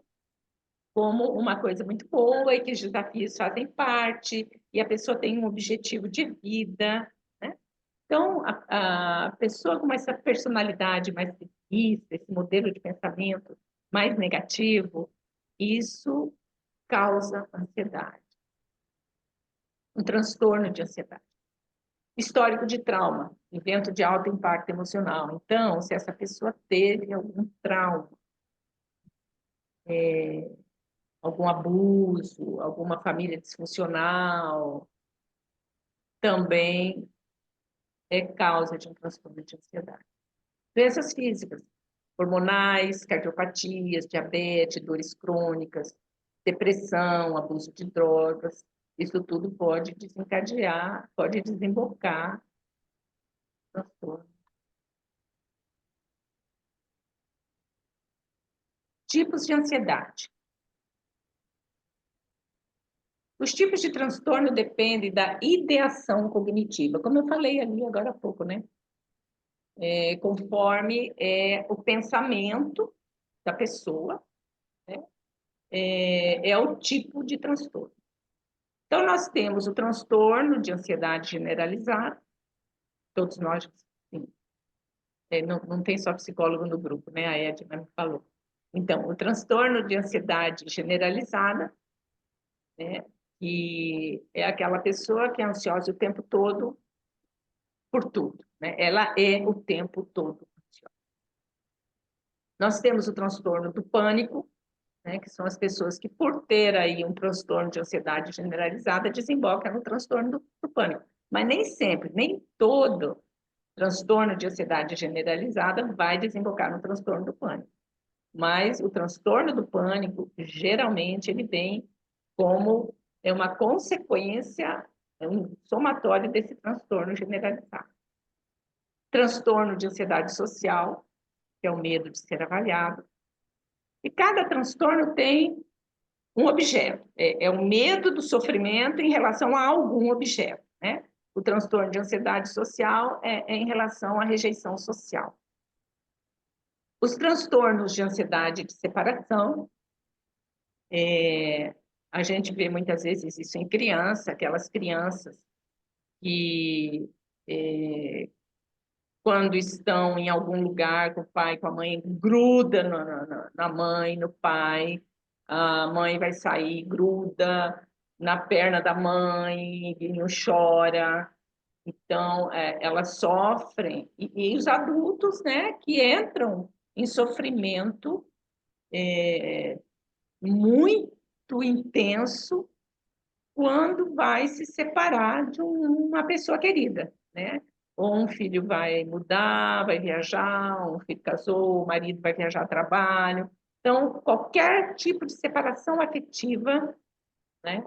[SPEAKER 2] como uma coisa muito boa e que os desafios fazem parte, e a pessoa tem um objetivo de vida, né? Então, a pessoa com essa personalidade mais pessimista, esse modelo de pensamento mais negativo, isso causa ansiedade, um transtorno de ansiedade. Histórico de trauma, evento de alto impacto emocional. Então, se essa pessoa teve algum trauma, algum abuso, alguma família disfuncional, também é causa de um transtorno de ansiedade. Doenças físicas, hormonais, cardiopatias, diabetes, dores crônicas, depressão, abuso de drogas, isso tudo pode desencadear, pode desembocar transtorno. Tipos de ansiedade. Os tipos de transtorno dependem da ideação cognitiva, como eu falei ali agora há pouco, né? Conforme o pensamento da pessoa, né? É o tipo de transtorno. Então, nós temos o transtorno de ansiedade generalizada, todos nós, sim. Não tem só psicólogo no grupo, né? A Edna me falou. Então, o transtorno de ansiedade generalizada, né? Que é aquela pessoa que é ansiosa o tempo todo por tudo, né? Ela é o tempo todo ansiosa. Nós temos o transtorno do pânico, né? Que são as pessoas que, por ter aí um transtorno de ansiedade generalizada, desembocam no transtorno do pânico. Mas nem sempre, nem todo transtorno de ansiedade generalizada vai desembocar no transtorno do pânico. Mas o transtorno do pânico, geralmente, ele vem como uma consequência, um somatório desse transtorno generalizado. Transtorno de ansiedade social, que é o medo de ser avaliado. E cada transtorno tem um objeto. É o medo do sofrimento em relação a algum objeto, né? O transtorno de ansiedade social é em relação à rejeição social. Os transtornos de ansiedade de separação, a gente vê muitas vezes isso em criança, aquelas crianças que, quando estão em algum lugar com o pai, com a mãe, gruda na mãe, no pai, a mãe vai sair, gruda na perna da mãe, e não chora. Então, elas sofrem, e os adultos, né, que entram em sofrimento muito intenso quando vai se separar de uma pessoa querida, né? Ou um filho vai mudar, vai viajar, um filho casou, o marido vai viajar a trabalho. Então, qualquer tipo de separação afetiva, né,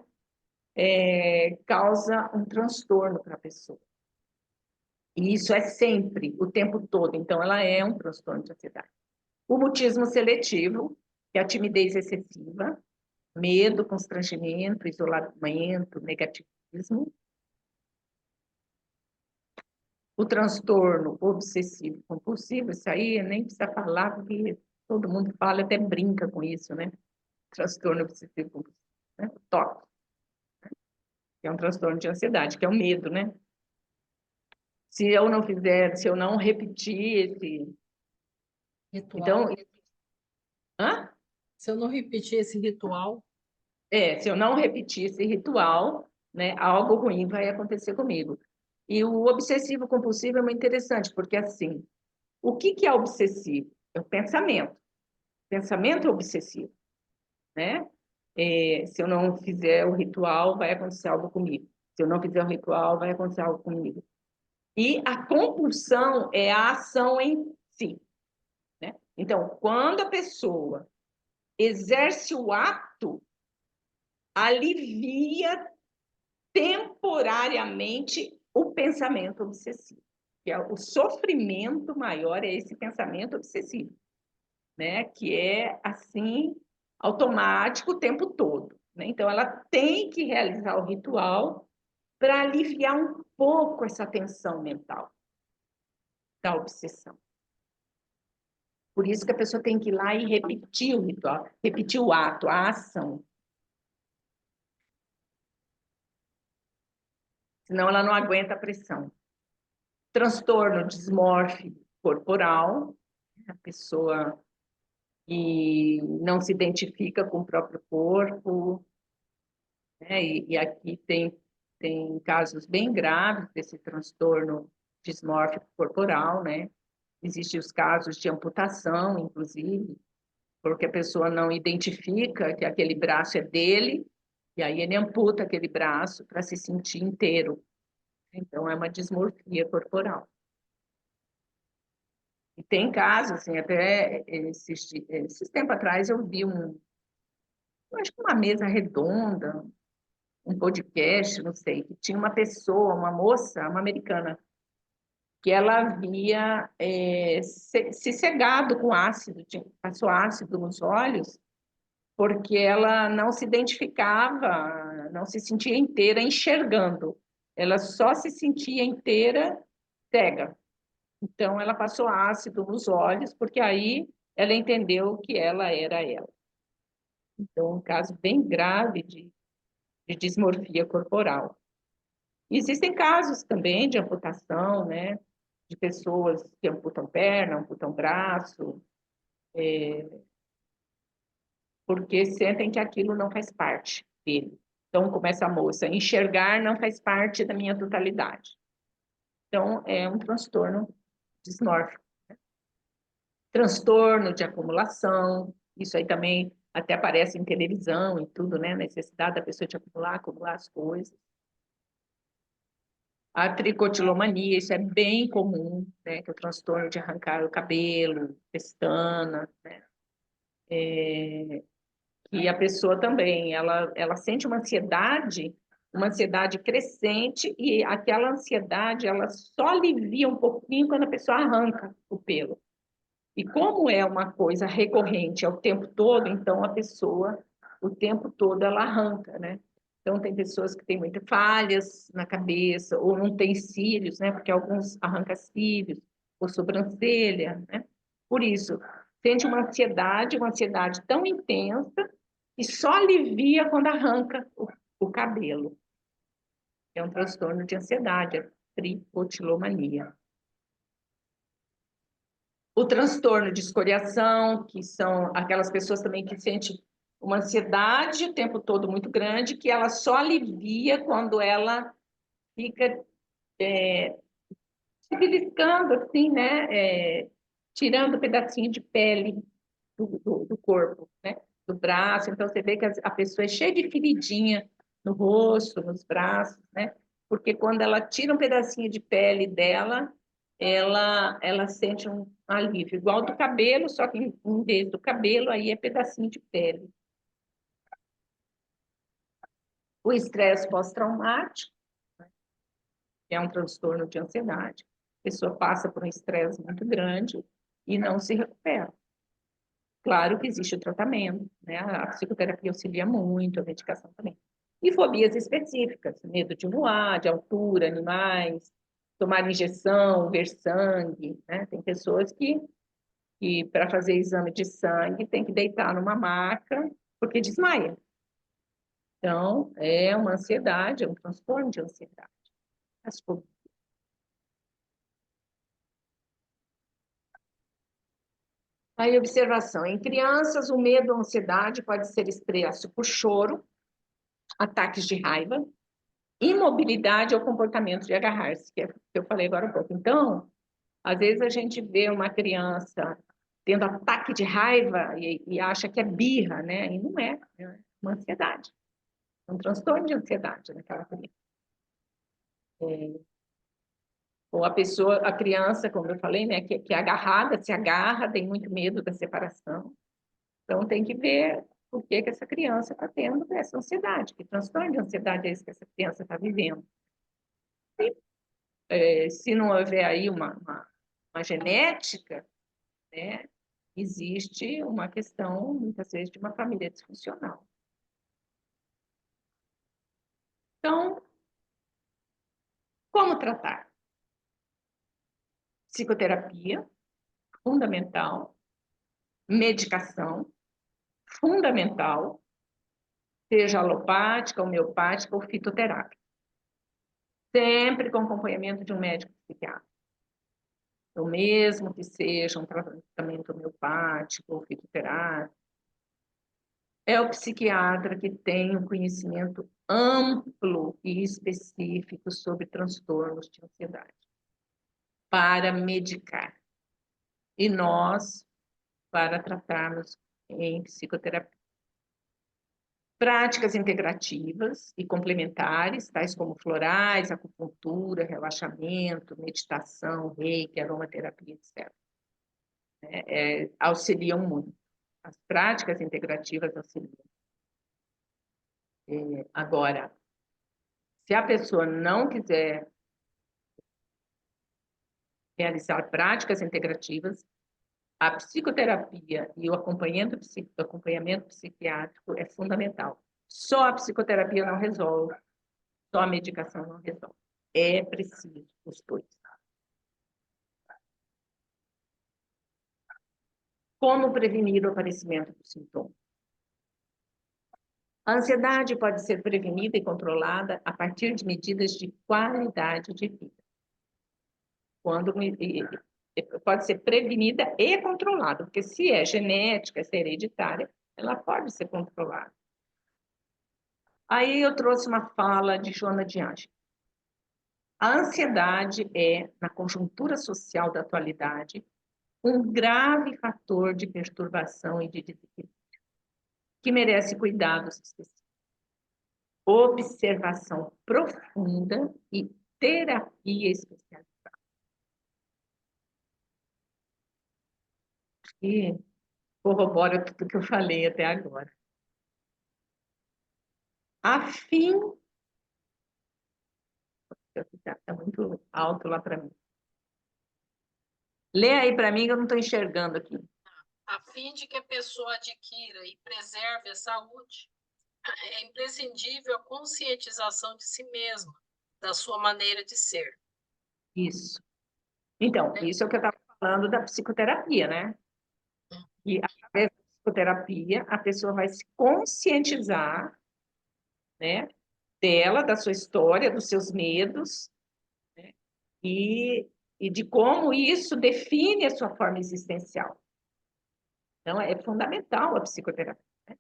[SPEAKER 2] causa um transtorno para a pessoa. E isso é sempre, o tempo todo. Então, ela é um transtorno de ansiedade. O mutismo seletivo, que é a timidez excessiva, medo, constrangimento, isolamento, negativismo. O transtorno obsessivo compulsivo, isso aí nem precisa falar, porque todo mundo fala, até brinca com isso, né? Transtorno obsessivo compulsivo, né? O TOC, que é um transtorno de ansiedade, que é o medo, né? Se eu não fizer, se eu não repetir esse...
[SPEAKER 1] Ritual.
[SPEAKER 2] Então, hã?
[SPEAKER 1] Se eu não repetir esse ritual,
[SPEAKER 2] Se eu não repetir esse ritual, né, algo ruim vai acontecer comigo. E o obsessivo compulsivo é muito interessante, porque assim, o que é obsessivo? É o pensamento. Pensamento é obsessivo, né? Se eu não fizer o ritual, vai acontecer algo comigo. Se eu não fizer o ritual, vai acontecer algo comigo. E a compulsão é a ação em si, né? Então, quando a pessoa exerce o ato, alivia temporariamente o pensamento obsessivo. Que é o sofrimento maior é esse pensamento obsessivo, né? Que é assim automático o tempo todo, né? Então ela tem que realizar o ritual para aliviar um pouco essa tensão mental da obsessão. Por isso que a pessoa tem que ir lá e repetir o ritual, repetir o ato, a ação. Senão ela não aguenta a pressão. Transtorno dismórfico corporal, a pessoa que não se identifica com o próprio corpo, né? E aqui tem casos bem graves desse transtorno dismórfico corporal, né? Existem os casos de amputação, inclusive, porque a pessoa não identifica que aquele braço é dele, e aí ele amputa aquele braço para se sentir inteiro. Então, é uma dismorfia corporal. E tem casos, assim, até esses tempos atrás eu vi eu acho que uma mesa redonda, um podcast, não sei, que tinha uma pessoa, uma moça, uma americana, que ela havia se cegado com ácido, passou ácido nos olhos, porque ela não se identificava, não se sentia inteira enxergando. Ela só se sentia inteira cega. Então, ela passou ácido nos olhos, porque aí ela entendeu que ela era ela. Então, um caso bem grave de dismorfia corporal. Existem casos também de amputação, né? De pessoas que amputam perna, amputam braço, porque sentem que aquilo não faz parte dele. Então, começa a moça, enxergar não faz parte da minha totalidade. Então, é um transtorno dismórfico. Transtorno de acumulação, isso aí também até aparece em televisão e tudo, né? Necessidade da pessoa de acumular as coisas. A tricotilomania, isso é bem comum, né? Que é o transtorno de arrancar o cabelo, pestana, né? E a pessoa também, ela sente uma ansiedade crescente, e aquela ansiedade, ela só alivia um pouquinho quando a pessoa arranca o pelo. E como é uma coisa recorrente ao tempo todo, então a pessoa, o tempo todo, ela arranca, né? Então, tem pessoas que têm muitas falhas na cabeça, ou não têm cílios, né? Porque alguns arrancam cílios, ou sobrancelha, né? Por isso, sente uma ansiedade tão intensa, e só alivia quando arranca o cabelo. É um transtorno de ansiedade, a tricotilomania. O transtorno de escoriação, que são aquelas pessoas também que sentem uma ansiedade o tempo todo muito grande, que ela só alivia quando ela fica se beliscando, assim, né? Tirando um pedacinho de pele do corpo, né? Do braço. Então, você vê que a pessoa é cheia de feridinha no rosto, nos braços, né? Porque quando ela tira um pedacinho de pele dela, ela sente um alívio. Igual do cabelo, só que em vez do cabelo, aí é pedacinho de pele. O estresse pós-traumático, que é um transtorno de ansiedade. A pessoa passa por um estresse muito grande e não se recupera. Claro que existe o tratamento, né? A psicoterapia auxilia muito, a medicação também. E fobias específicas, medo de voar, de altura, animais, tomar injeção, ver sangue, né? Tem pessoas que para fazer exame de sangue tem que deitar numa maca porque desmaia. Então, é uma ansiedade, é um transtorno de ansiedade. As fobias. Aí, observação. Em crianças, o medo ou ansiedade pode ser expresso por choro, ataques de raiva, imobilidade ou comportamento de agarrar-se, que é o que eu falei agora há pouco. Então, às vezes a gente vê uma criança tendo ataque de raiva e acha que é birra, né? E não é, é uma ansiedade, é um transtorno de ansiedade naquela criança. Ou a pessoa, a criança, como eu falei, né, que é agarrada, se agarra, tem muito medo da separação. Então, tem que ver por que essa criança está tendo essa ansiedade, que transtorno de ansiedade é esse que essa criança está vivendo. E, se não houver aí uma genética, né, existe uma questão, muitas vezes, de uma família disfuncional. Então, como tratar? Psicoterapia, fundamental. Medicação, fundamental. Seja alopática, homeopática ou fitoterápica. Sempre com acompanhamento de um médico psiquiatra. Então, mesmo que seja um tratamento homeopático ou fitoterápico, é o psiquiatra que tem um conhecimento amplo e específico sobre transtornos de ansiedade para medicar. E nós, para tratarmos em psicoterapia. Práticas integrativas e complementares, tais como florais, acupuntura, relaxamento, meditação, reiki, aromaterapia, etc. Auxiliam muito. As práticas integrativas auxiliam. Agora, se a pessoa não quiser realizar práticas integrativas, A psicoterapia e o acompanhamento psiquiátrico é fundamental. Só a psicoterapia não resolve, só a medicação não resolve. É preciso os dois. Como prevenir o aparecimento do sintoma? A ansiedade pode ser prevenida e controlada a partir de medidas de qualidade de vida. Pode ser prevenida e controlada, porque se é genética, se é hereditária, ela pode ser controlada. Aí eu trouxe uma fala de Joana de Ângeles. A ansiedade é, na conjuntura social da atualidade, um grave fator de perturbação e de desequilíbrio, que merece cuidados específicos, observação profunda e terapia especializada. E corrobora tudo que eu falei até agora. A fim... Está muito alto lá para mim. Lê aí para mim que eu não estou enxergando aqui.
[SPEAKER 1] A fim de que a pessoa adquira e preserve a saúde, é imprescindível a conscientização de si mesma, da sua maneira de ser.
[SPEAKER 2] Isso. Então, isso é o que eu estava falando da psicoterapia, né? E através da psicoterapia, a pessoa vai se conscientizar, né, dela, da sua história, dos seus medos, né, e de como isso define a sua forma existencial. Então, é fundamental a psicoterapia, né?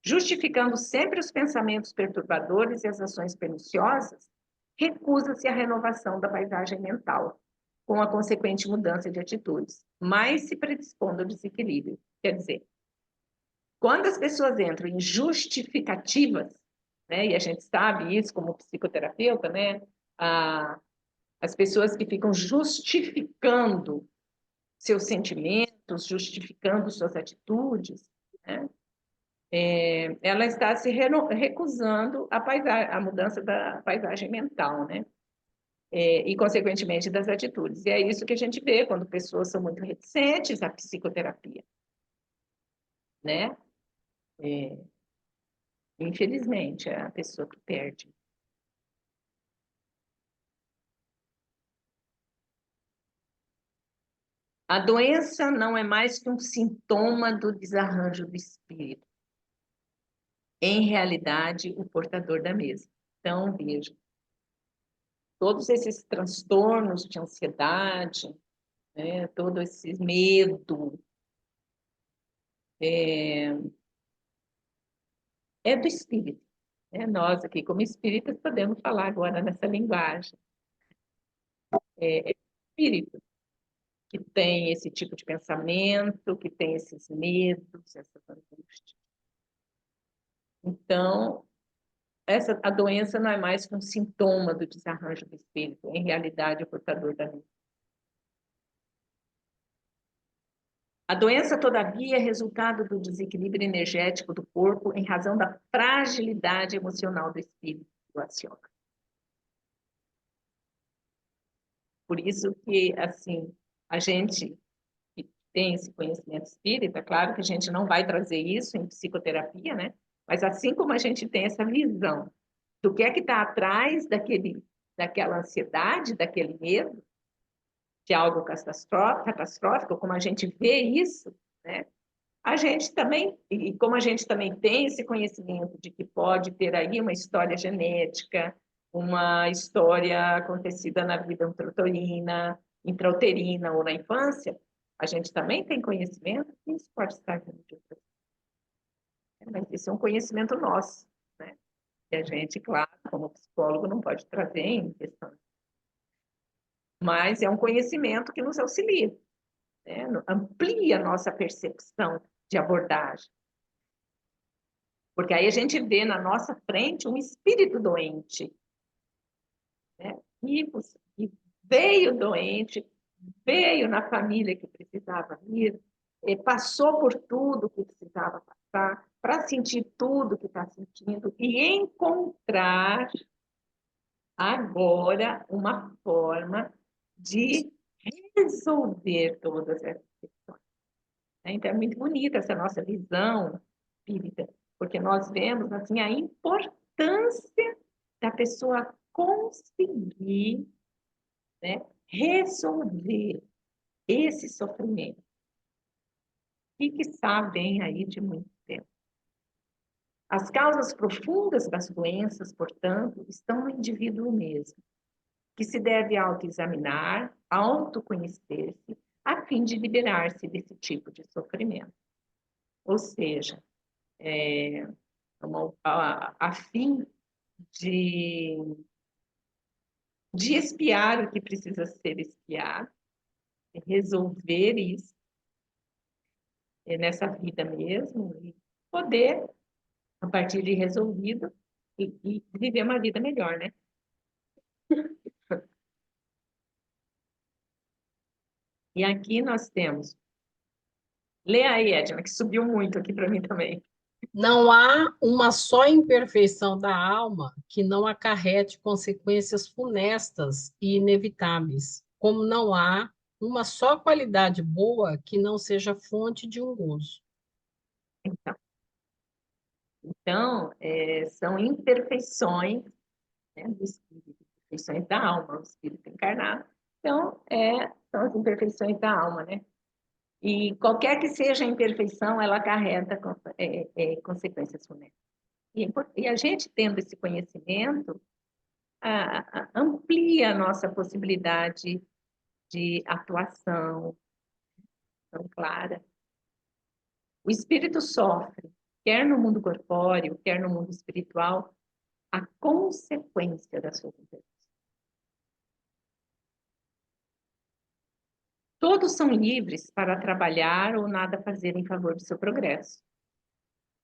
[SPEAKER 2] Justificando sempre os pensamentos perturbadores e as ações perniciosas, recusa-se a renovação da paisagem mental, com a consequente mudança de atitudes, mas se predispondo ao desequilíbrio. Quer dizer, quando as pessoas entram em justificativas, né, e a gente sabe isso como psicoterapeuta, né, as pessoas que ficam justificando seus sentimentos, justificando suas atitudes, né, ela está se recusando a mudança da paisagem mental, né? E, consequentemente, das atitudes. E é isso que a gente vê quando pessoas são muito reticentes à psicoterapia, né? Infelizmente, é a pessoa que perde. A doença não é mais que um sintoma do desarranjo do espírito. Em realidade, o portador da mesma. Então, veja, todos esses transtornos de ansiedade, né, todo esse medo, é do espírito. Nós aqui, como espíritas, podemos falar agora nessa linguagem. É o espírito que tem esse tipo de pensamento, que tem esses medos, essas angústias. Então, a doença não é mais que um sintoma do desarranjo do espírito, em realidade, é o portador da mesma. A doença, todavia, é resultado do desequilíbrio energético do corpo em razão da fragilidade emocional do espírito, do aciona. Por isso que, assim, a gente que tem esse conhecimento espírita, claro que a gente não vai trazer isso em psicoterapia, né? Mas assim como a gente tem essa visão do que é que está atrás daquela ansiedade, daquele medo, de algo catastrófico, como a gente vê isso, né? A gente também, e como a gente também tem esse conhecimento de que pode ter aí uma história genética, uma história acontecida na vida intrauterina ou na infância, a gente também tem conhecimento que isso pode estar vindo de outra. Mas isso é um conhecimento nosso, né? E a gente, claro, como psicólogo, não pode trazer em questão. Mas é um conhecimento que nos auxilia, né? Amplia a nossa percepção de abordagem. Porque aí a gente vê na nossa frente um espírito doente, né? E veio doente, veio na família que precisava vir, passou por tudo que precisava passar, para sentir tudo que está sentindo e encontrar agora uma forma de resolver todas essas questões. né? Então, é muito bonita essa nossa visão espírita, porque nós vemos assim, a importância da pessoa conseguir, né, resolver esse sofrimento, que vem aí de muito tempo. As causas profundas das doenças, portanto, estão no indivíduo mesmo, que se deve autoexaminar, autoconhecer-se, a fim de liberar-se desse tipo de sofrimento. Ou seja, a fim de, de expiar o que precisa ser expiado, resolver isso nessa vida mesmo, e poder, a partir de resolvido, e viver uma vida melhor, né? E aqui nós temos. Lê aí, Edna, que subiu muito aqui para mim também.
[SPEAKER 1] Não há uma só imperfeição da alma que não acarrete consequências funestas e inevitáveis, como não há uma só qualidade boa que não seja fonte de um gozo.
[SPEAKER 2] Então, são imperfeições, né, do espírito, imperfeições da alma, o espírito encarnado. Então, são as imperfeições da alma, né? E qualquer que seja a imperfeição, ela acarreta consequências funestas. E a gente tendo esse conhecimento, amplia a nossa possibilidade de atuação tão clara. O espírito sofre, quer no mundo corpóreo, quer no mundo espiritual, a consequência das suas imperfeições. Todos são livres para trabalhar ou nada fazer em favor do seu progresso.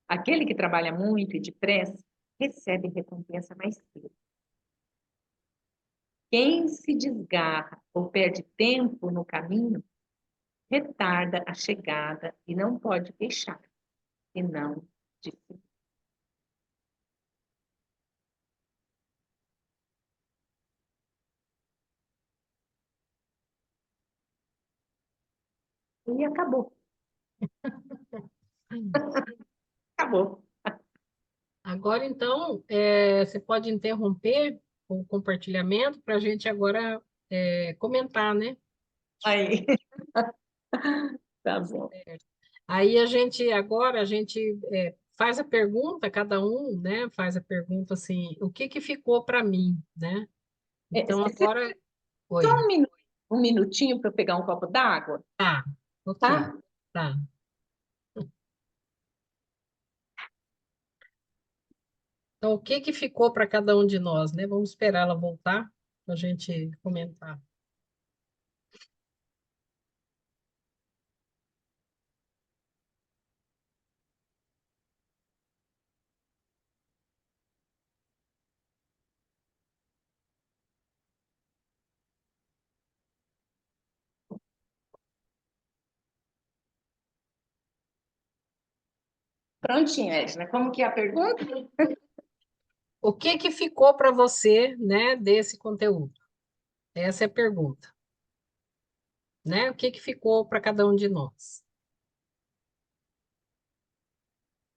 [SPEAKER 2] Aquele que trabalha muito e depressa recebe recompensa mais cedo. Quem se desgarra ou perde tempo no caminho retarda a chegada e não pode queixar, senão de si. E acabou. Acabou.
[SPEAKER 1] Agora, então, você pode interromper o compartilhamento para a gente agora comentar, né?
[SPEAKER 2] Aí. Tá bom.
[SPEAKER 1] Aí agora a gente faz a pergunta, cada um, né? Faz a pergunta assim, o que que ficou para mim, né? Então agora,
[SPEAKER 2] Só
[SPEAKER 1] oi,
[SPEAKER 2] um minutinho para eu pegar um copo d'água,
[SPEAKER 1] tá, ok,
[SPEAKER 2] tá?
[SPEAKER 1] tá. Então, o que que ficou para cada um de nós, né? Vamos esperar ela voltar para a gente comentar.
[SPEAKER 2] Prontinho, Edna. Como que é a pergunta?
[SPEAKER 1] O que que ficou para você, né, desse conteúdo? Essa é a pergunta, né? O que que ficou para cada um de nós?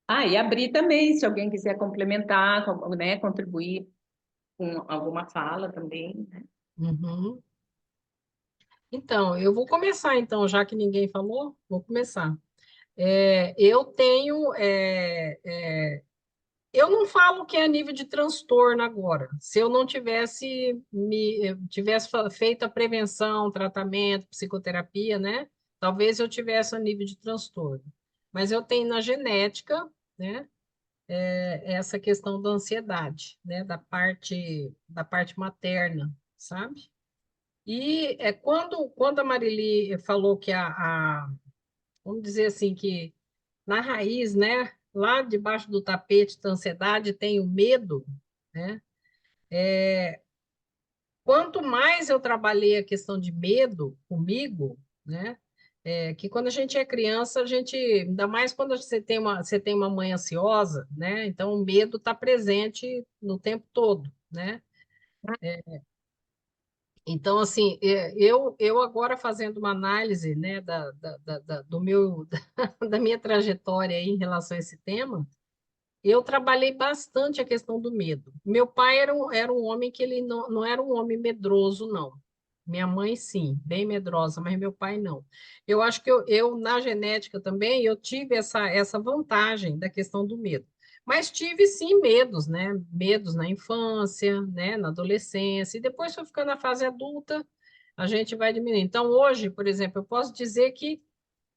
[SPEAKER 2] E abrir também, se alguém quiser complementar, né, contribuir com alguma fala também, né?
[SPEAKER 1] Uhum. Então, eu vou começar, então, já que ninguém falou, vou começar. Eu tenho. Eu não falo que é a nível de transtorno agora. Se eu não tivesse feito a prevenção, tratamento, psicoterapia, né? Talvez eu tivesse a nível de transtorno. Mas eu tenho na genética, né? Essa questão da ansiedade, né? Da parte materna, sabe? E quando a Marili falou que vamos dizer assim, que na raiz, né, lá debaixo do tapete da ansiedade tem o medo, né? Quanto mais eu trabalhei a questão de medo comigo, né? Que quando a gente é criança, ainda mais quando você tem uma mãe ansiosa, né? Então o medo está presente no tempo todo, né? Então, assim, eu agora fazendo uma análise, né, do meu, da minha trajetória aí em relação a esse tema, eu trabalhei bastante a questão do medo. Meu pai era um homem que ele não era um homem medroso, não. Minha mãe, sim, bem medrosa, mas meu pai não. Eu acho que na genética também, eu tive essa vantagem da questão do medo. Mas tive, sim, medos, né? Medos na infância, né? Na adolescência, e depois foi ficando na fase adulta, a gente vai diminuindo. Então, hoje, por exemplo, eu posso dizer que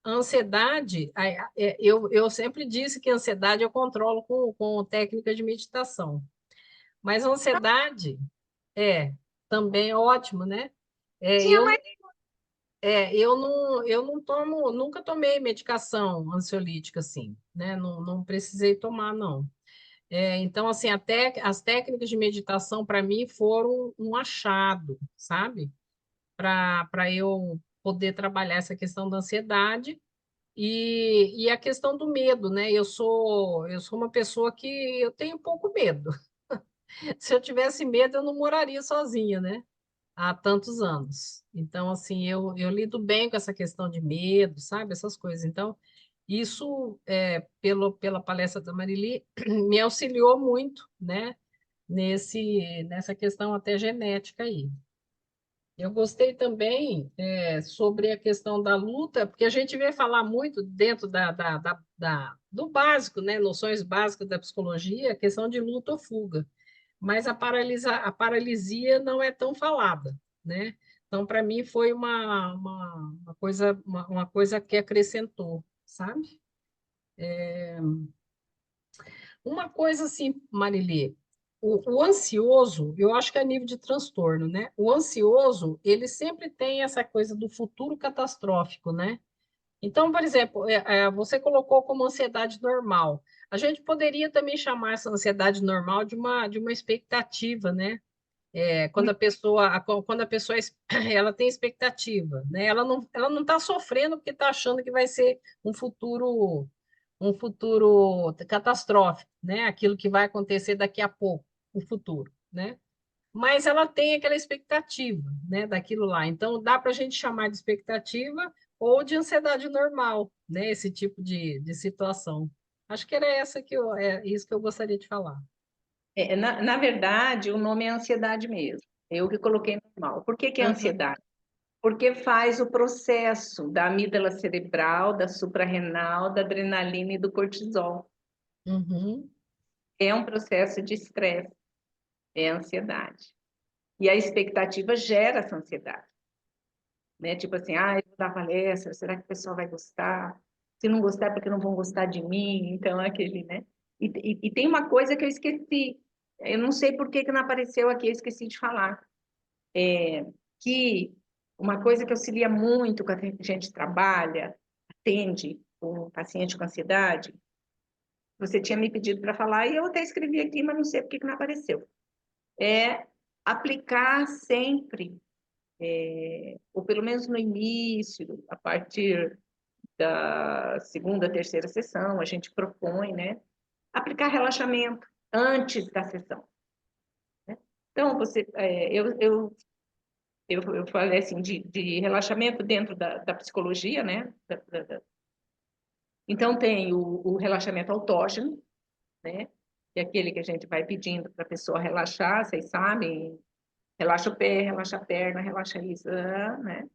[SPEAKER 1] a ansiedade, eu sempre disse que a ansiedade eu controlo com técnica de meditação. Mas a ansiedade também é ótimo, né? É,
[SPEAKER 2] Tinha
[SPEAKER 1] eu,
[SPEAKER 2] mais.
[SPEAKER 1] eu não tomo, nunca tomei medicação ansiolítica assim, né? Não precisei tomar, não. Então, assim, até as técnicas de meditação para mim foram um achado, sabe? Para eu poder trabalhar essa questão da ansiedade. E a questão do medo, né? Eu sou uma pessoa que eu tenho pouco medo. Se eu tivesse medo, eu não moraria sozinha, né? Há tantos anos. Então, assim, eu lido bem com essa questão de medo, sabe? Essas coisas. Então, isso, pela palestra da Marili, me auxiliou muito, né? Nessa questão até genética aí. Eu gostei também sobre a questão da luta, porque a gente vê falar muito dentro do básico, né? Noções básicas da psicologia, a questão de luta ou fuga. Mas a paralisia não é tão falada, né? Então, para mim, foi uma coisa que acrescentou, sabe? Uma coisa assim, Marilê, o ansioso, eu acho que é a nível de transtorno, né? O ansioso, ele sempre tem essa coisa do futuro catastrófico, né? Então, por exemplo, você colocou como ansiedade normal. A gente poderia também chamar essa ansiedade normal de uma expectativa, né? Quando a pessoa ela tem expectativa, né? Ela não está sofrendo porque está achando que vai ser um futuro catastrófico, né? Aquilo que vai acontecer daqui a pouco, o futuro, né? Mas ela tem aquela expectativa, né? Daquilo lá. Então dá para a gente chamar de expectativa ou de ansiedade normal, né? Esse tipo de situação. Acho que era isso que eu gostaria de falar.
[SPEAKER 2] Na verdade, o nome é ansiedade mesmo. Eu que coloquei normal. Por que que é
[SPEAKER 1] Uhum,
[SPEAKER 2] ansiedade? Porque faz o processo da amígdala cerebral, da suprarrenal, da adrenalina e do cortisol.
[SPEAKER 1] uhum.
[SPEAKER 2] É um processo de estresse, é ansiedade. E a expectativa gera essa ansiedade, né? Tipo assim, ah, eu vou dar palestra, será que o pessoal vai gostar? Se não gostar, é porque não vão gostar de mim? Então, é aquele, né? E tem uma coisa que eu esqueci, eu não sei por que que não apareceu aqui, eu esqueci de falar, que uma coisa que auxilia muito quando a gente trabalha, atende um paciente com ansiedade, você tinha me pedido para falar e eu até escrevi aqui, mas não sei por que que não apareceu. É aplicar sempre, ou pelo menos no início, a partir da segunda, terceira sessão, a gente propõe, né? Aplicar relaxamento antes da sessão, né? Então, eu falei assim, de relaxamento dentro da psicologia, né? Então, tem o relaxamento autógeno, né? Que é aquele que a gente vai pedindo para a pessoa relaxar, vocês sabem, relaxa o pé, relaxa a perna, relaxa isso, né?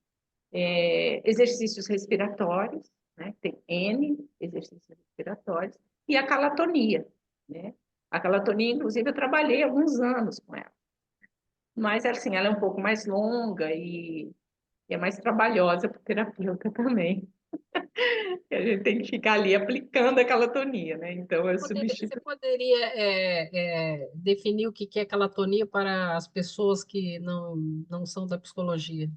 [SPEAKER 2] Exercícios respiratórios, né? Tem N exercícios respiratórios, e a calatonia, né? A calatonia, inclusive, eu trabalhei alguns anos com ela, mas assim, ela é um pouco mais longa e é mais trabalhosa para o terapeuta também. A gente tem que ficar ali aplicando a calatonia, né? Então, eu
[SPEAKER 1] Você
[SPEAKER 2] substituo.
[SPEAKER 1] poderia definir o que é calatonia para as pessoas que não são da psicologia?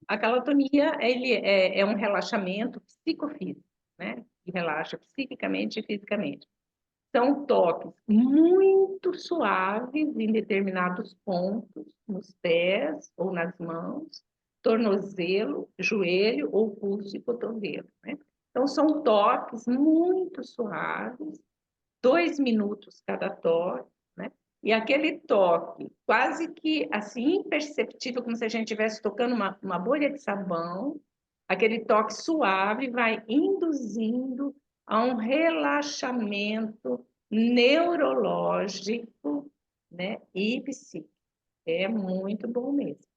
[SPEAKER 2] A calatonia, ele é um relaxamento psicofísico, né? Que relaxa psiquicamente e fisicamente. São toques muito suaves em determinados pontos, nos pés ou nas mãos, tornozelo, joelho ou pulso e cotovelo, né? Então, são toques muito suaves, 2 minutos cada toque, né? E aquele toque, quase que assim, imperceptível, como se a gente estivesse tocando uma bolha de sabão, aquele toque suave vai induzindo a um relaxamento neurológico, né, e psíquico. É muito bom mesmo.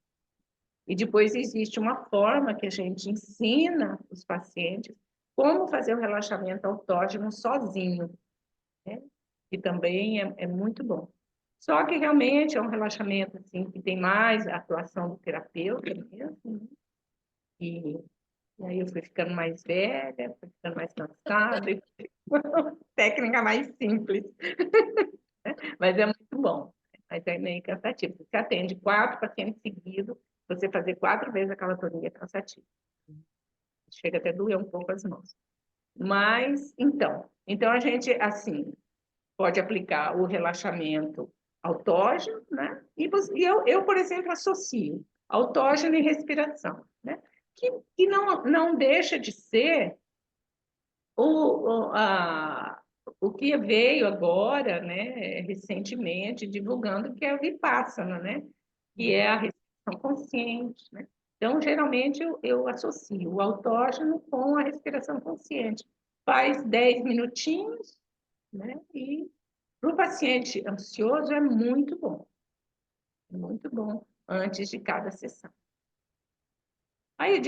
[SPEAKER 2] E depois existe uma forma que a gente ensina os pacientes como fazer o relaxamento autógeno sozinho, né? Que também é muito bom. Só que realmente é um relaxamento assim, que tem mais a atuação do terapeuta mesmo, né? E, e aí eu fui ficando mais velha, fui ficando mais cansada, e técnica mais simples, mas é muito bom. Mas é meio cansativo. Você atende 4 pacientes seguidos, você fazer 4 vezes aquela tonia é cansativo. Chega até a doer um pouco as mãos. Mas, então a gente, assim, pode aplicar o relaxamento autógeno, né? E eu, por exemplo, associo autógeno e respiração, né? Que não deixa de ser o que veio agora, né, recentemente, divulgando que é o Vipassana, né? Que é a respiração consciente, né? Então, geralmente, eu associo o autógeno com a respiração consciente. Faz 10 minutinhos, né? E para o paciente ansioso é muito bom antes de cada sessão. Aí,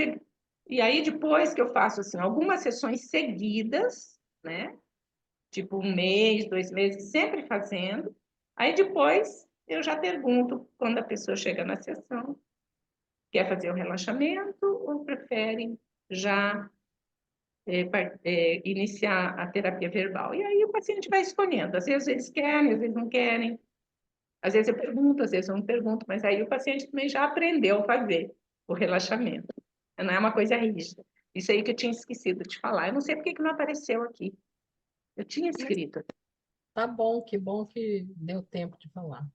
[SPEAKER 2] e aí, depois que eu faço assim, algumas sessões seguidas, né? Tipo 1 mês, 2 meses, sempre fazendo. Aí depois eu já pergunto quando a pessoa chega na sessão, quer fazer o relaxamento ou prefere já iniciar a terapia verbal. E aí o paciente vai escolhendo. Às vezes eles querem, às vezes não querem. Às vezes eu pergunto, às vezes eu não pergunto, mas aí o paciente também já aprendeu a fazer o relaxamento. Não é uma coisa rígida. Isso aí que eu tinha esquecido de falar. Eu não sei por que não apareceu aqui. Eu tinha escrito.
[SPEAKER 1] Tá bom que deu tempo de falar.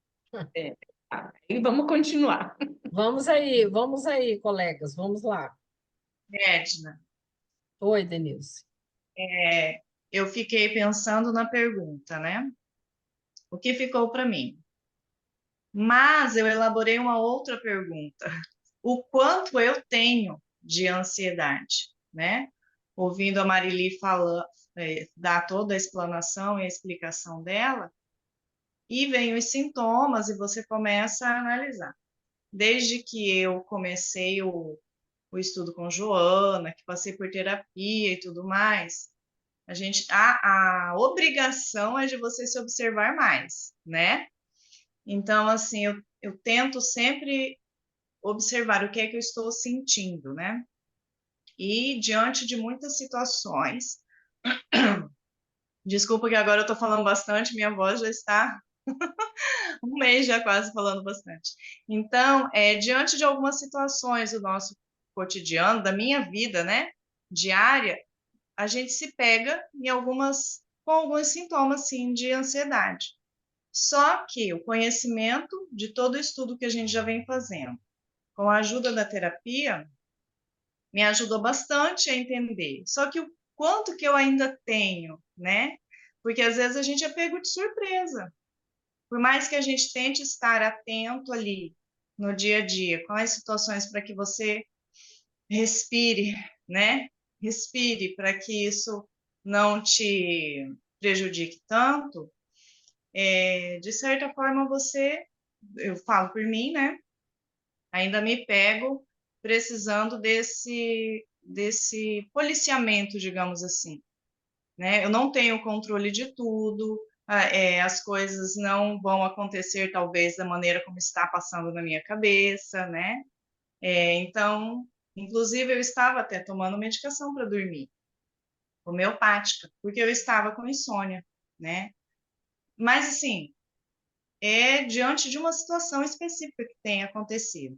[SPEAKER 2] É. E vamos continuar.
[SPEAKER 1] Vamos aí, colegas, vamos lá.
[SPEAKER 5] Edna,
[SPEAKER 1] Oi, Denilce.
[SPEAKER 5] eu fiquei pensando na pergunta, né? O que ficou para mim? Mas eu elaborei uma outra pergunta. O quanto eu tenho de ansiedade, né? Ouvindo a Marili falar, dar toda a explanação e a explicação dela, e vem os sintomas e você começa a analisar. Desde que eu comecei o estudo com Joana, que passei por terapia e tudo mais, a obrigação é de você se observar mais, né? Então, assim, eu tento sempre observar o que é que eu estou sentindo, né? E diante de muitas situações, desculpa que agora eu estou falando bastante, minha voz já está 1 mês já quase falando bastante. Então, diante de algumas situações do nosso cotidiano, da minha vida, né, diária, a gente se pega com alguns sintomas, sim, de ansiedade. Só que o conhecimento de todo o estudo que a gente já vem fazendo, com a ajuda da terapia, me ajudou bastante a entender. Só que o quanto que eu ainda tenho, né? Porque às vezes a gente é pego de surpresa. Por mais que a gente tente estar atento ali no dia a dia, com as situações para que você respire, né? Respire para que isso não te prejudique tanto. De certa forma, eu falo por mim, né? Ainda me pego precisando desse policiamento, digamos assim, né? Eu não tenho controle de tudo, as coisas não vão acontecer talvez da maneira como está passando na minha cabeça, né? Então, inclusive eu estava até tomando medicação para dormir, homeopática, porque eu estava com insônia, né? Mas assim, é diante de uma situação específica que tem acontecido.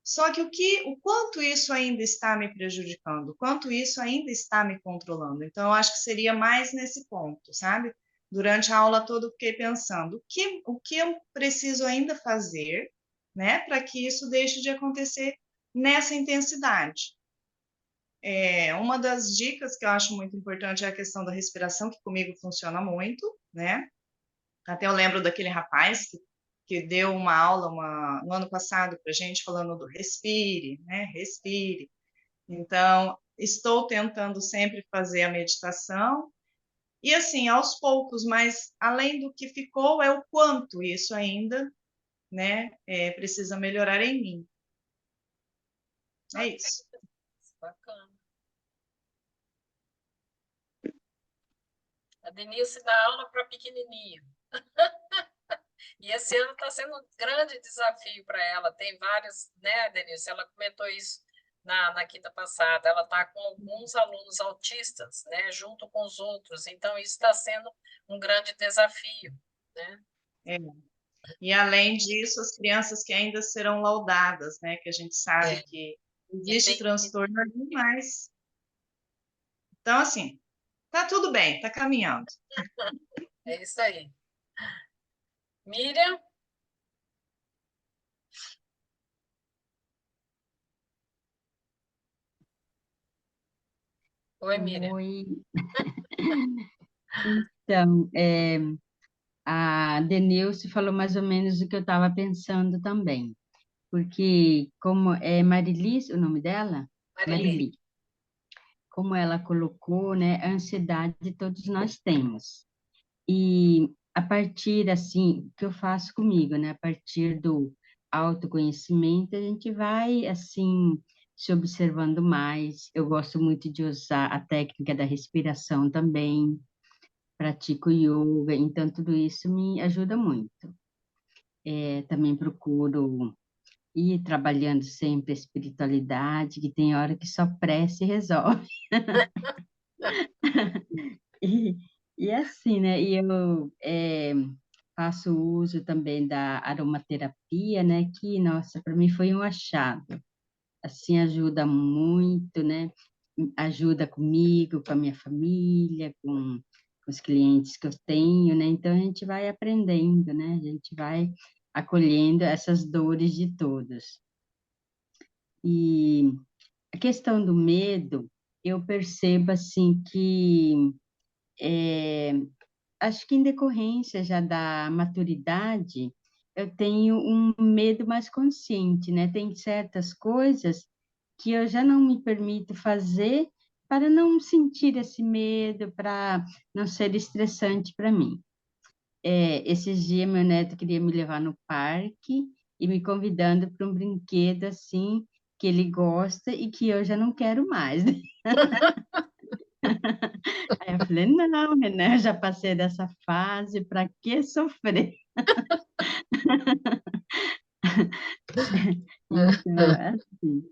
[SPEAKER 5] Só que o quanto isso ainda está me prejudicando, o quanto isso ainda está me controlando. Então, eu acho que seria mais nesse ponto, sabe? Durante a aula toda, eu fiquei pensando o que eu preciso ainda fazer, né, para que isso deixe de acontecer nessa intensidade. Uma das dicas que eu acho muito importante é a questão da respiração, que comigo funciona muito, né? Até eu lembro daquele rapaz que que deu uma aula no ano passado para a gente falando do respire, né? Respire. Então, estou tentando sempre fazer a meditação e assim, aos poucos, mas além do que ficou é o quanto isso ainda, né, precisa melhorar em mim. É isso.
[SPEAKER 1] Bacana. A Denilce dá aula para pequenininho. E esse ano está sendo um grande desafio para ela. Tem vários, né, Denilce? Ela comentou isso na quinta passada. Ela está com alguns alunos autistas, né, junto com os outros. Então, isso está sendo um grande desafio, né?
[SPEAKER 5] É. E além disso, as crianças que ainda serão laudadas, né? Que a gente sabe
[SPEAKER 1] É.
[SPEAKER 5] que
[SPEAKER 1] E
[SPEAKER 5] existe
[SPEAKER 1] tem,
[SPEAKER 5] transtorno ali, mas então assim, tá tudo bem, tá caminhando.
[SPEAKER 1] é isso aí. Miriam? Oi, Miriam.
[SPEAKER 6] Oi. Então, a Denilce falou mais ou menos o que eu estava pensando também, porque como é Marilis o nome dela?
[SPEAKER 1] Marilene.
[SPEAKER 6] Marili. Como ela colocou, né, a ansiedade todos nós temos. E a partir, assim, que eu faço comigo, né, a partir do autoconhecimento, a gente vai, assim, se observando mais. Eu gosto muito de usar a técnica da respiração também, pratico yoga, então tudo isso me ajuda muito. Também procuro ir trabalhando sempre a espiritualidade, que tem hora que só prece resolve. E, e assim, né? E eu faço uso também da aromaterapia, né? Que, nossa, para mim foi um achado. Assim, ajuda muito, né? Ajuda comigo, com a minha família, com os clientes que eu tenho, né? Então, a gente vai aprendendo, né? A gente vai acolhendo essas dores de todos. E a questão do medo, eu percebo, assim, que acho que em decorrência já da maturidade, eu tenho um medo mais consciente, né? Tem certas coisas que eu já não me permito fazer para não sentir esse medo, para não ser estressante para mim. Esses dias, meu neto queria me levar no parque e me convidando para um brinquedo assim que ele gosta e que eu já não quero mais. Aí eu falei, não, Renan, eu já passei dessa fase, para que sofrer? Então, é assim.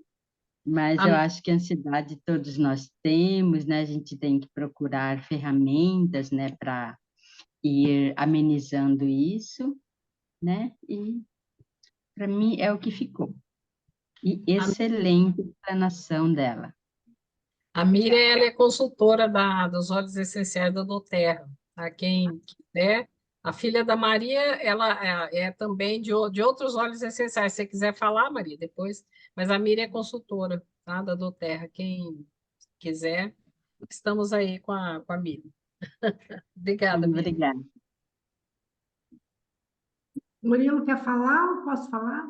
[SPEAKER 6] Mas eu
[SPEAKER 1] A,
[SPEAKER 6] acho que a ansiedade todos nós temos, né? A gente tem que procurar ferramentas, né, para ir amenizando isso, né? E para mim é o que ficou. E
[SPEAKER 1] a,
[SPEAKER 6] excelente explanação dela.
[SPEAKER 1] a Miriam, ela é consultora dos óleos essenciais da doTERRA. Tá? Quem quiser. A filha da Maria, ela é também de outros óleos essenciais. Se você quiser falar, Maria, depois. Mas a Miriam é consultora, tá? Da doTERRA. Quem quiser, estamos aí com a Miriam. Obrigada, Miriam.
[SPEAKER 6] Obrigada.
[SPEAKER 4] Murilo quer falar ou posso falar?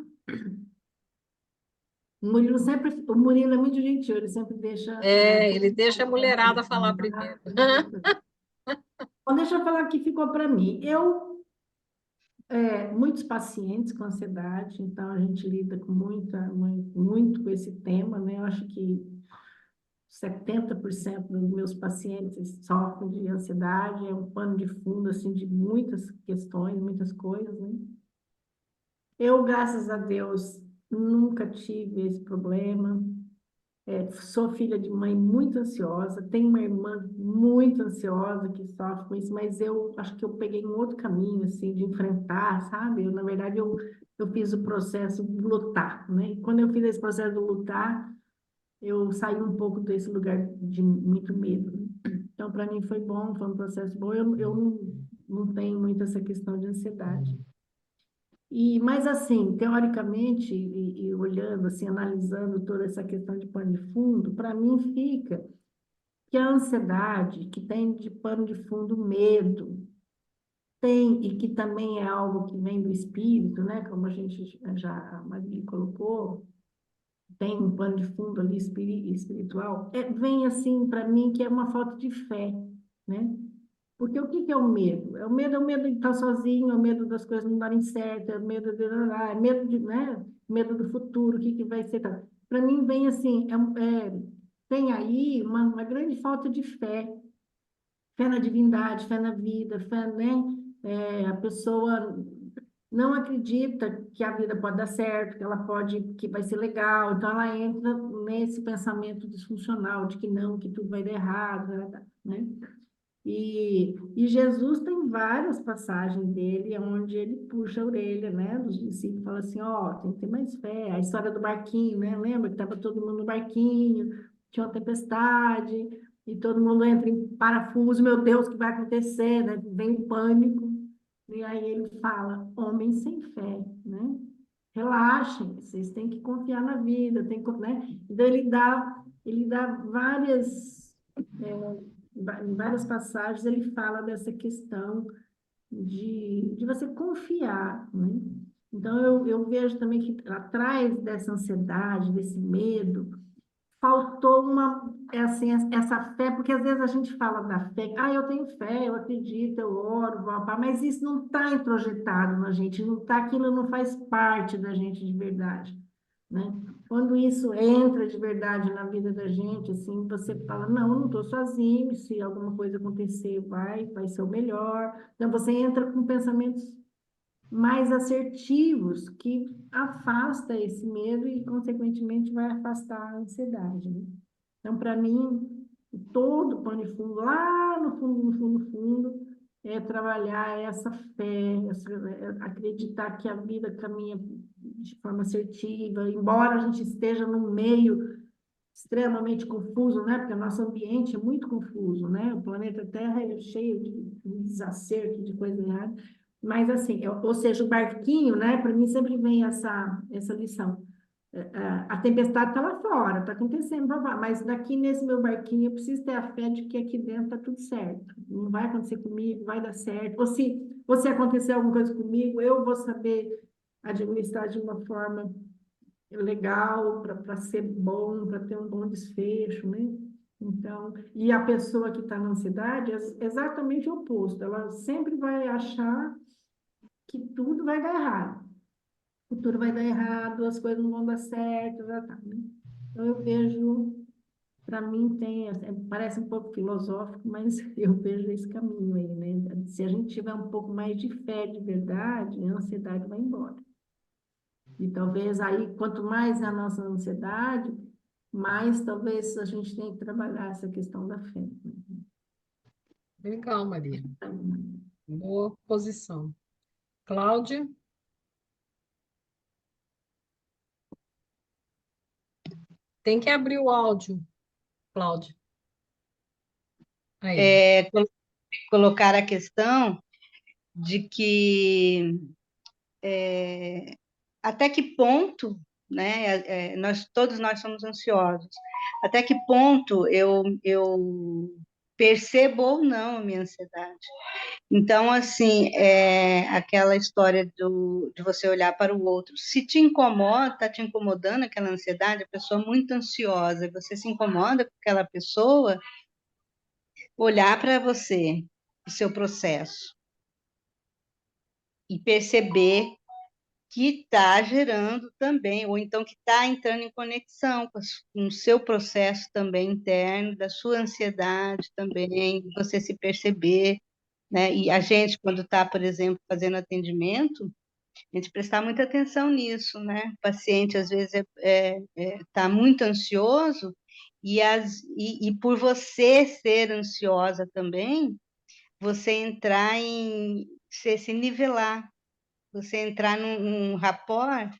[SPEAKER 4] O Murilo é muito gentil, ele sempre deixa.
[SPEAKER 1] Ele deixa a mulherada falar primeiro.
[SPEAKER 4] Bom, deixa eu falar o que ficou para mim. Muitos pacientes com ansiedade, então a gente lida com muito com esse tema, né? Eu acho que 70% dos meus pacientes sofrem de ansiedade, é um pano de fundo, assim, de muitas questões, muitas coisas, né? Eu, graças a Deus, nunca tive esse problema. Sou filha de mãe muito ansiosa, tenho uma irmã muito ansiosa que sofre com isso, mas eu acho que eu peguei um outro caminho, assim, de enfrentar, sabe? Na verdade, eu fiz o processo de lutar, né? E quando eu fiz esse processo de lutar, eu saí um pouco desse lugar de muito medo, né? Então, para mim foi bom, foi um processo bom. Eu não tenho muito essa questão de ansiedade. Mas assim, teoricamente, e olhando, assim, analisando toda essa questão de pano de fundo, para mim fica que a ansiedade, que tem de pano de fundo medo, tem, e que também é algo que vem do espírito, né? Como a gente já, a Maria colocou, tem um pano de fundo ali espiritual, vem assim para mim que é uma falta de fé, né? Porque o que que é o medo? É o medo de estar sozinho, é o medo das coisas não darem certo, é o medo de, é medo de, né? Medo do futuro, o que que vai ser. Para mim vem assim, tem aí uma grande falta de fé, fé na divindade, fé na vida, fé, né? A pessoa não acredita que a vida pode dar certo, que ela pode, que vai ser legal, então ela entra nesse pensamento disfuncional de que não, que tudo vai dar errado, né? E Jesus tem várias passagens dele onde ele puxa a orelha, né, dos discípulos, fala assim, ó, tem que ter mais fé. A história do barquinho, né? Lembra que estava todo mundo no barquinho, tinha uma tempestade, e todo mundo entra em parafuso, meu Deus, o que vai acontecer, né? Vem o pânico. E aí ele fala, homens sem fé, né? Relaxem, vocês têm que confiar na vida, tem que, né? Então ele dá em várias passagens ele fala dessa questão de você confiar, né? Então, eu vejo também que atrás dessa ansiedade, desse medo, faltou assim, essa fé, porque às vezes a gente fala da fé, eu tenho fé, eu acredito, eu oro, mas isso não está introjetado na gente, não tá, aquilo não faz parte da gente de verdade, né? Quando isso entra de verdade na vida da gente, assim, você fala, não, eu não estou sozinho, se alguma coisa acontecer, vai ser o melhor. Então, você entra com pensamentos mais assertivos que afasta esse medo e, consequentemente, vai afastar a ansiedade, né? Então, para mim, todo pano de fundo, lá no fundo, no fundo, no fundo, é trabalhar essa fé, acreditar que a vida caminha de forma assertiva, embora a gente esteja num meio extremamente confuso, né? Porque o nosso ambiente é muito confuso, né? O planeta Terra é cheio de desacerto, de coisa errada. Mas, assim, ou seja, o barquinho, né? Para mim sempre vem essa lição. A tempestade está lá fora, está acontecendo, mas daqui nesse meu barquinho eu preciso ter a fé de que aqui dentro está tudo certo. Não vai acontecer comigo, vai dar certo. Ou se acontecer alguma coisa comigo, eu vou saber administrar de uma forma legal, para ser bom, para ter um bom desfecho, né? Então, e a pessoa que está na ansiedade é exatamente o oposto. Ela sempre vai achar que tudo vai dar errado. O futuro vai dar errado, as coisas não vão dar certo, né? Então, eu vejo, para mim, parece um pouco filosófico, mas eu vejo esse caminho aí, né? Se a gente tiver um pouco mais de fé de verdade, a ansiedade vai embora. E talvez aí, quanto mais é a nossa ansiedade, mais talvez a gente tenha que trabalhar essa questão da fé.
[SPEAKER 1] Legal, Maria. Boa posição. Cláudia? Tem que abrir o áudio, Cláudia. Aí.
[SPEAKER 7] Colocar a questão de que até que ponto, né, todos nós somos ansiosos, até que ponto eu percebo ou não a minha ansiedade. Então, assim, aquela história de você olhar para o outro. Se te incomoda, está te incomodando aquela ansiedade, a pessoa muito ansiosa, e você se incomoda com aquela pessoa, olhar para você, o seu processo, e perceber que está gerando também, ou então que está entrando em conexão com o seu processo também interno, da sua ansiedade também, de você se perceber, né? E a gente, quando está, por exemplo, fazendo atendimento, a gente prestar muita atenção nisso, né? O paciente, às vezes, está muito ansioso, e por você ser ansiosa também, você entrar se nivelar, você entrar num rapport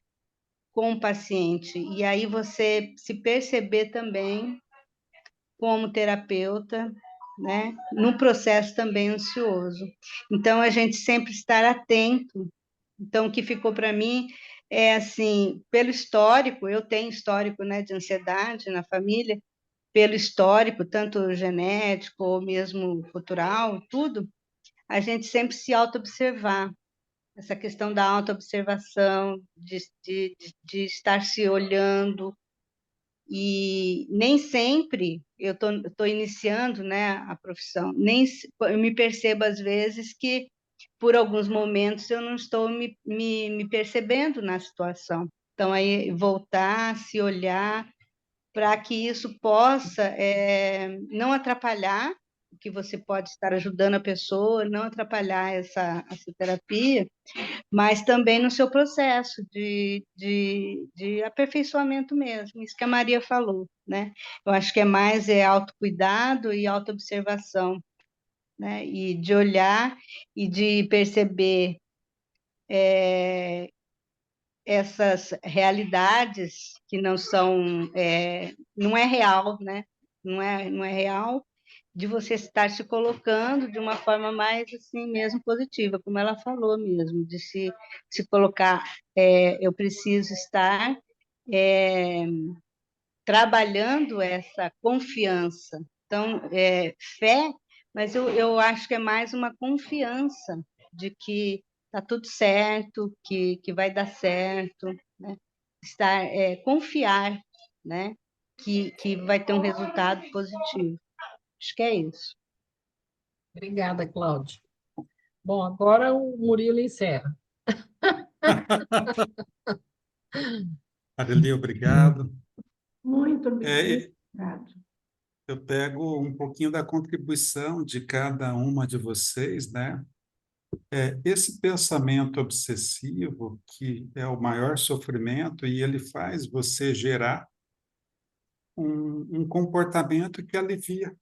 [SPEAKER 7] com o paciente, e aí você se perceber também como terapeuta, né, no processo também ansioso. Então, a gente sempre estar atento. Então, o que ficou para mim é assim, pelo histórico, eu tenho histórico, né, de ansiedade na família, pelo histórico, tanto genético ou mesmo cultural, tudo, a gente sempre se auto-observar. Essa questão da autoobservação, de estar se olhando, e nem sempre eu estou iniciando, né, a profissão, eu me percebo às vezes que por alguns momentos eu não estou me percebendo na situação. Então, aí voltar, se olhar, para que isso possa não atrapalhar, que você pode estar ajudando a pessoa, não atrapalhar essa terapia, mas também no seu processo de aperfeiçoamento mesmo, isso que a Maria falou, né? Eu acho que é mais autocuidado e autoobservação, né? E de olhar e de perceber essas realidades que não são, não é real, né? Não é real, de você estar se colocando de uma forma mais assim mesmo positiva, como ela falou mesmo, de se colocar, eu preciso estar trabalhando essa confiança. Então, fé, mas eu acho que é mais uma confiança de que está tudo certo, que vai dar certo, né? Estar, confiar, né? Que vai ter um resultado positivo. Acho que é isso.
[SPEAKER 1] Obrigada, Cláudia. Bom, agora o Murilo encerra.
[SPEAKER 8] Areli, obrigado.
[SPEAKER 4] Muito
[SPEAKER 8] É,
[SPEAKER 4] obrigado.
[SPEAKER 8] eu pego um pouquinho da contribuição de cada uma de vocês, né? Esse pensamento obsessivo, que é o maior sofrimento, e ele faz você gerar um comportamento que alivia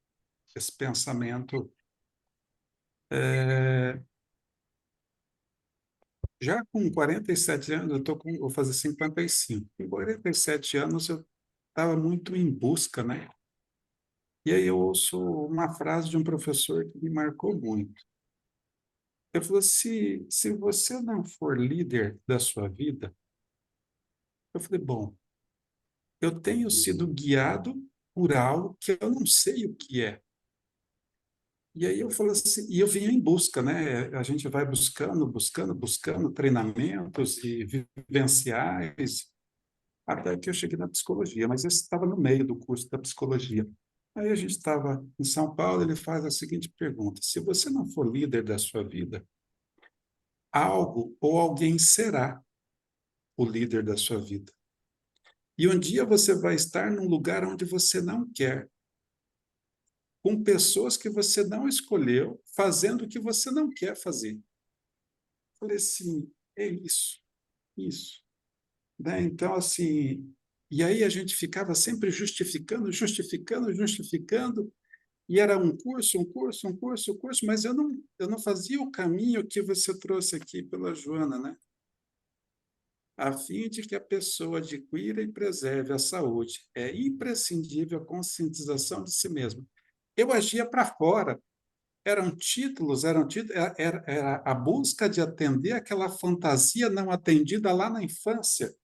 [SPEAKER 8] esse pensamento. Já com 47 anos, vou fazer 55. Com 47 anos, eu estava muito em busca, né? E aí eu ouço uma frase de um professor que me marcou muito. Ele falou: se você não for líder da sua vida, eu falei, bom, eu tenho sido guiado por algo que eu não sei o que é. E aí eu falo assim, e eu vinha em busca, né? A gente vai buscando treinamentos e vivenciais, até que eu cheguei na psicologia, mas esse estava no meio do curso da psicologia. Aí a gente estava em São Paulo, ele faz a seguinte pergunta: se você não for líder da sua vida, algo ou alguém será o líder da sua vida. E um dia você vai estar num lugar onde você não quer, com pessoas que você não escolheu, fazendo o que você não quer fazer. Falei assim, é isso, isso. Né? Então, assim, e aí a gente ficava sempre justificando, e era um curso, mas eu não fazia o caminho que você trouxe aqui pela Joana, né? A fim de que a pessoa adquira e preserve a saúde, é imprescindível a conscientização de si mesma. Eu agia para fora, era a busca de atender aquela fantasia não atendida lá na infância,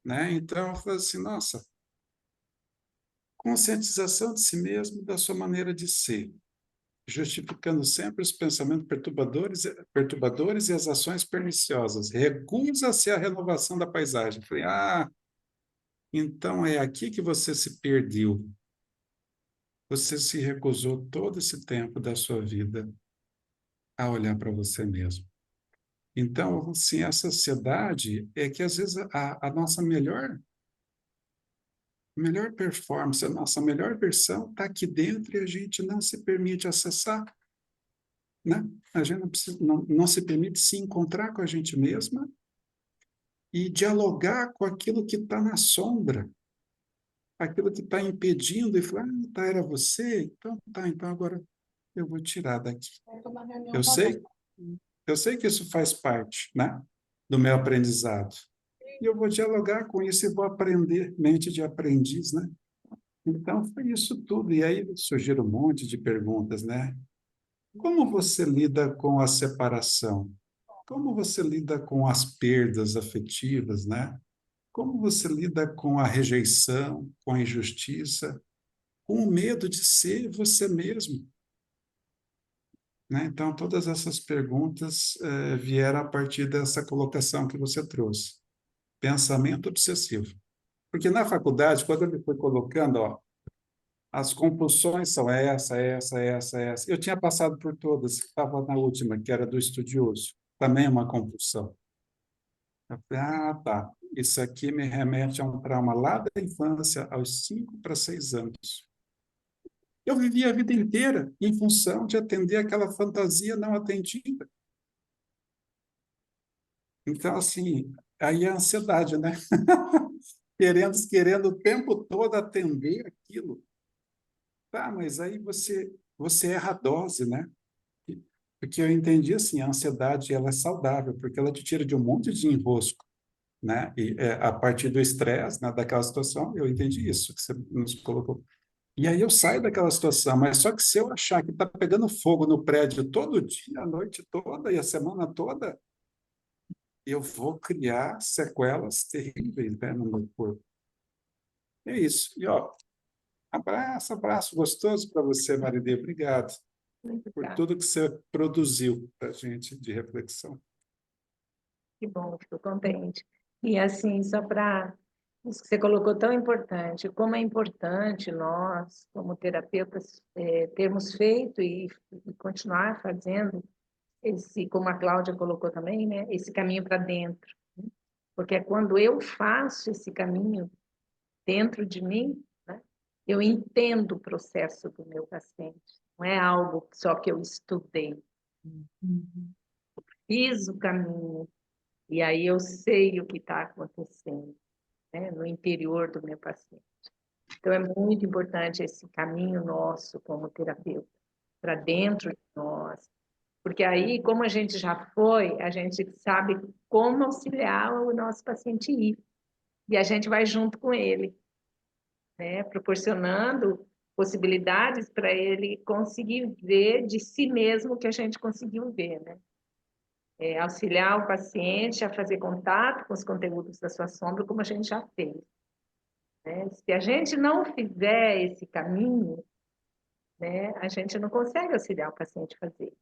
[SPEAKER 8] né? Então, eu falei assim, nossa, conscientização de si mesmo, da sua maneira de ser, justificando sempre os pensamentos perturbadores e as ações perniciosas. Recusa-se à renovação da paisagem. Falei, então é aqui que você se perdeu. Você se recusou todo esse tempo da sua vida a olhar para você mesmo. Então, assim, a sociedade é que, às vezes, a nossa melhor performance, a nossa melhor versão está aqui dentro e a gente não se permite acessar, né? A gente não se permite se encontrar com a gente mesma e dialogar com aquilo que está na sombra, aquilo que está impedindo, e falar, tá, era você? Então, tá, então agora eu vou tirar daqui. Eu sei, eu sei que isso faz parte, né, do meu aprendizado. E eu vou dialogar com isso e vou aprender, mente de aprendiz, né? Então, foi isso tudo. E aí surgiram um monte de perguntas, né? Como você lida com a separação? Como você lida com as perdas afetivas, né? Como você lida com a rejeição, com a injustiça, com o medo de ser você mesmo? né? Então, todas essas perguntas vieram a partir dessa colocação que você trouxe. Pensamento obsessivo. Porque na faculdade, quando ele foi colocando, ó, as compulsões são essa. Eu tinha passado por todas, estava na última, que era do estudioso. Também uma compulsão. Eu falei, tá. Isso aqui me remete a um trauma lá da infância, aos 5 para 6 anos. Eu vivi a vida inteira em função de atender aquela fantasia não atendida. Então, assim, aí é a ansiedade, né? Querendo o tempo todo atender aquilo. Tá, mas aí você erra a dose, né? Porque eu entendi assim, a ansiedade ela é saudável, porque ela te tira de um monte de enrosco, né? E a partir do estresse, né, daquela situação, eu entendi isso que você nos colocou. E aí eu saio daquela situação, mas só que se eu achar que está pegando fogo no prédio todo dia, a noite toda e a semana toda, eu vou criar sequelas terríveis, né, no meu corpo. É isso. E, ó, abraço gostoso para você, Maridê. Obrigado
[SPEAKER 2] Muito
[SPEAKER 8] por
[SPEAKER 2] obrigada.
[SPEAKER 8] tudo que você produziu para a gente de reflexão.
[SPEAKER 2] Que bom, fico contente. E assim, só para isso que você colocou tão importante, como é importante nós, como terapeutas, termos feito e continuar fazendo esse, como a Cláudia colocou também, né, esse caminho para dentro. Porque é quando eu faço esse caminho dentro de mim, né, eu entendo o processo do meu paciente. Não é algo só que eu estudei. Fiz o caminho, e aí eu sei o que está acontecendo, né, no interior do meu paciente. Então, é muito importante esse caminho nosso como terapeuta, para dentro de nós, porque aí, como a gente já foi, a gente sabe como auxiliar o nosso paciente ir, e a gente vai junto com ele, né, proporcionando possibilidades para ele conseguir ver de si mesmo o que a gente conseguiu ver, né? Auxiliar o paciente a fazer contato com os conteúdos da sua sombra, como a gente já fez, né? Se a gente não fizer esse caminho, né, a gente não consegue auxiliar o paciente a fazer.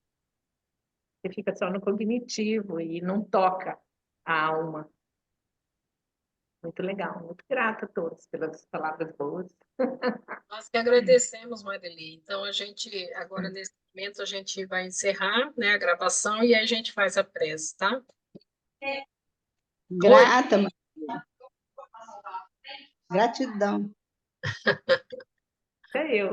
[SPEAKER 2] Você fica só no cognitivo e não toca a alma. Muito legal, muito grata a todos pelas palavras boas.
[SPEAKER 1] Nós que agradecemos, Marili. Então, agora, nesse momento, a gente vai encerrar, né, a gravação e aí a gente faz a prece, tá?
[SPEAKER 7] Grata, Maria. Gratidão.
[SPEAKER 2] É eu.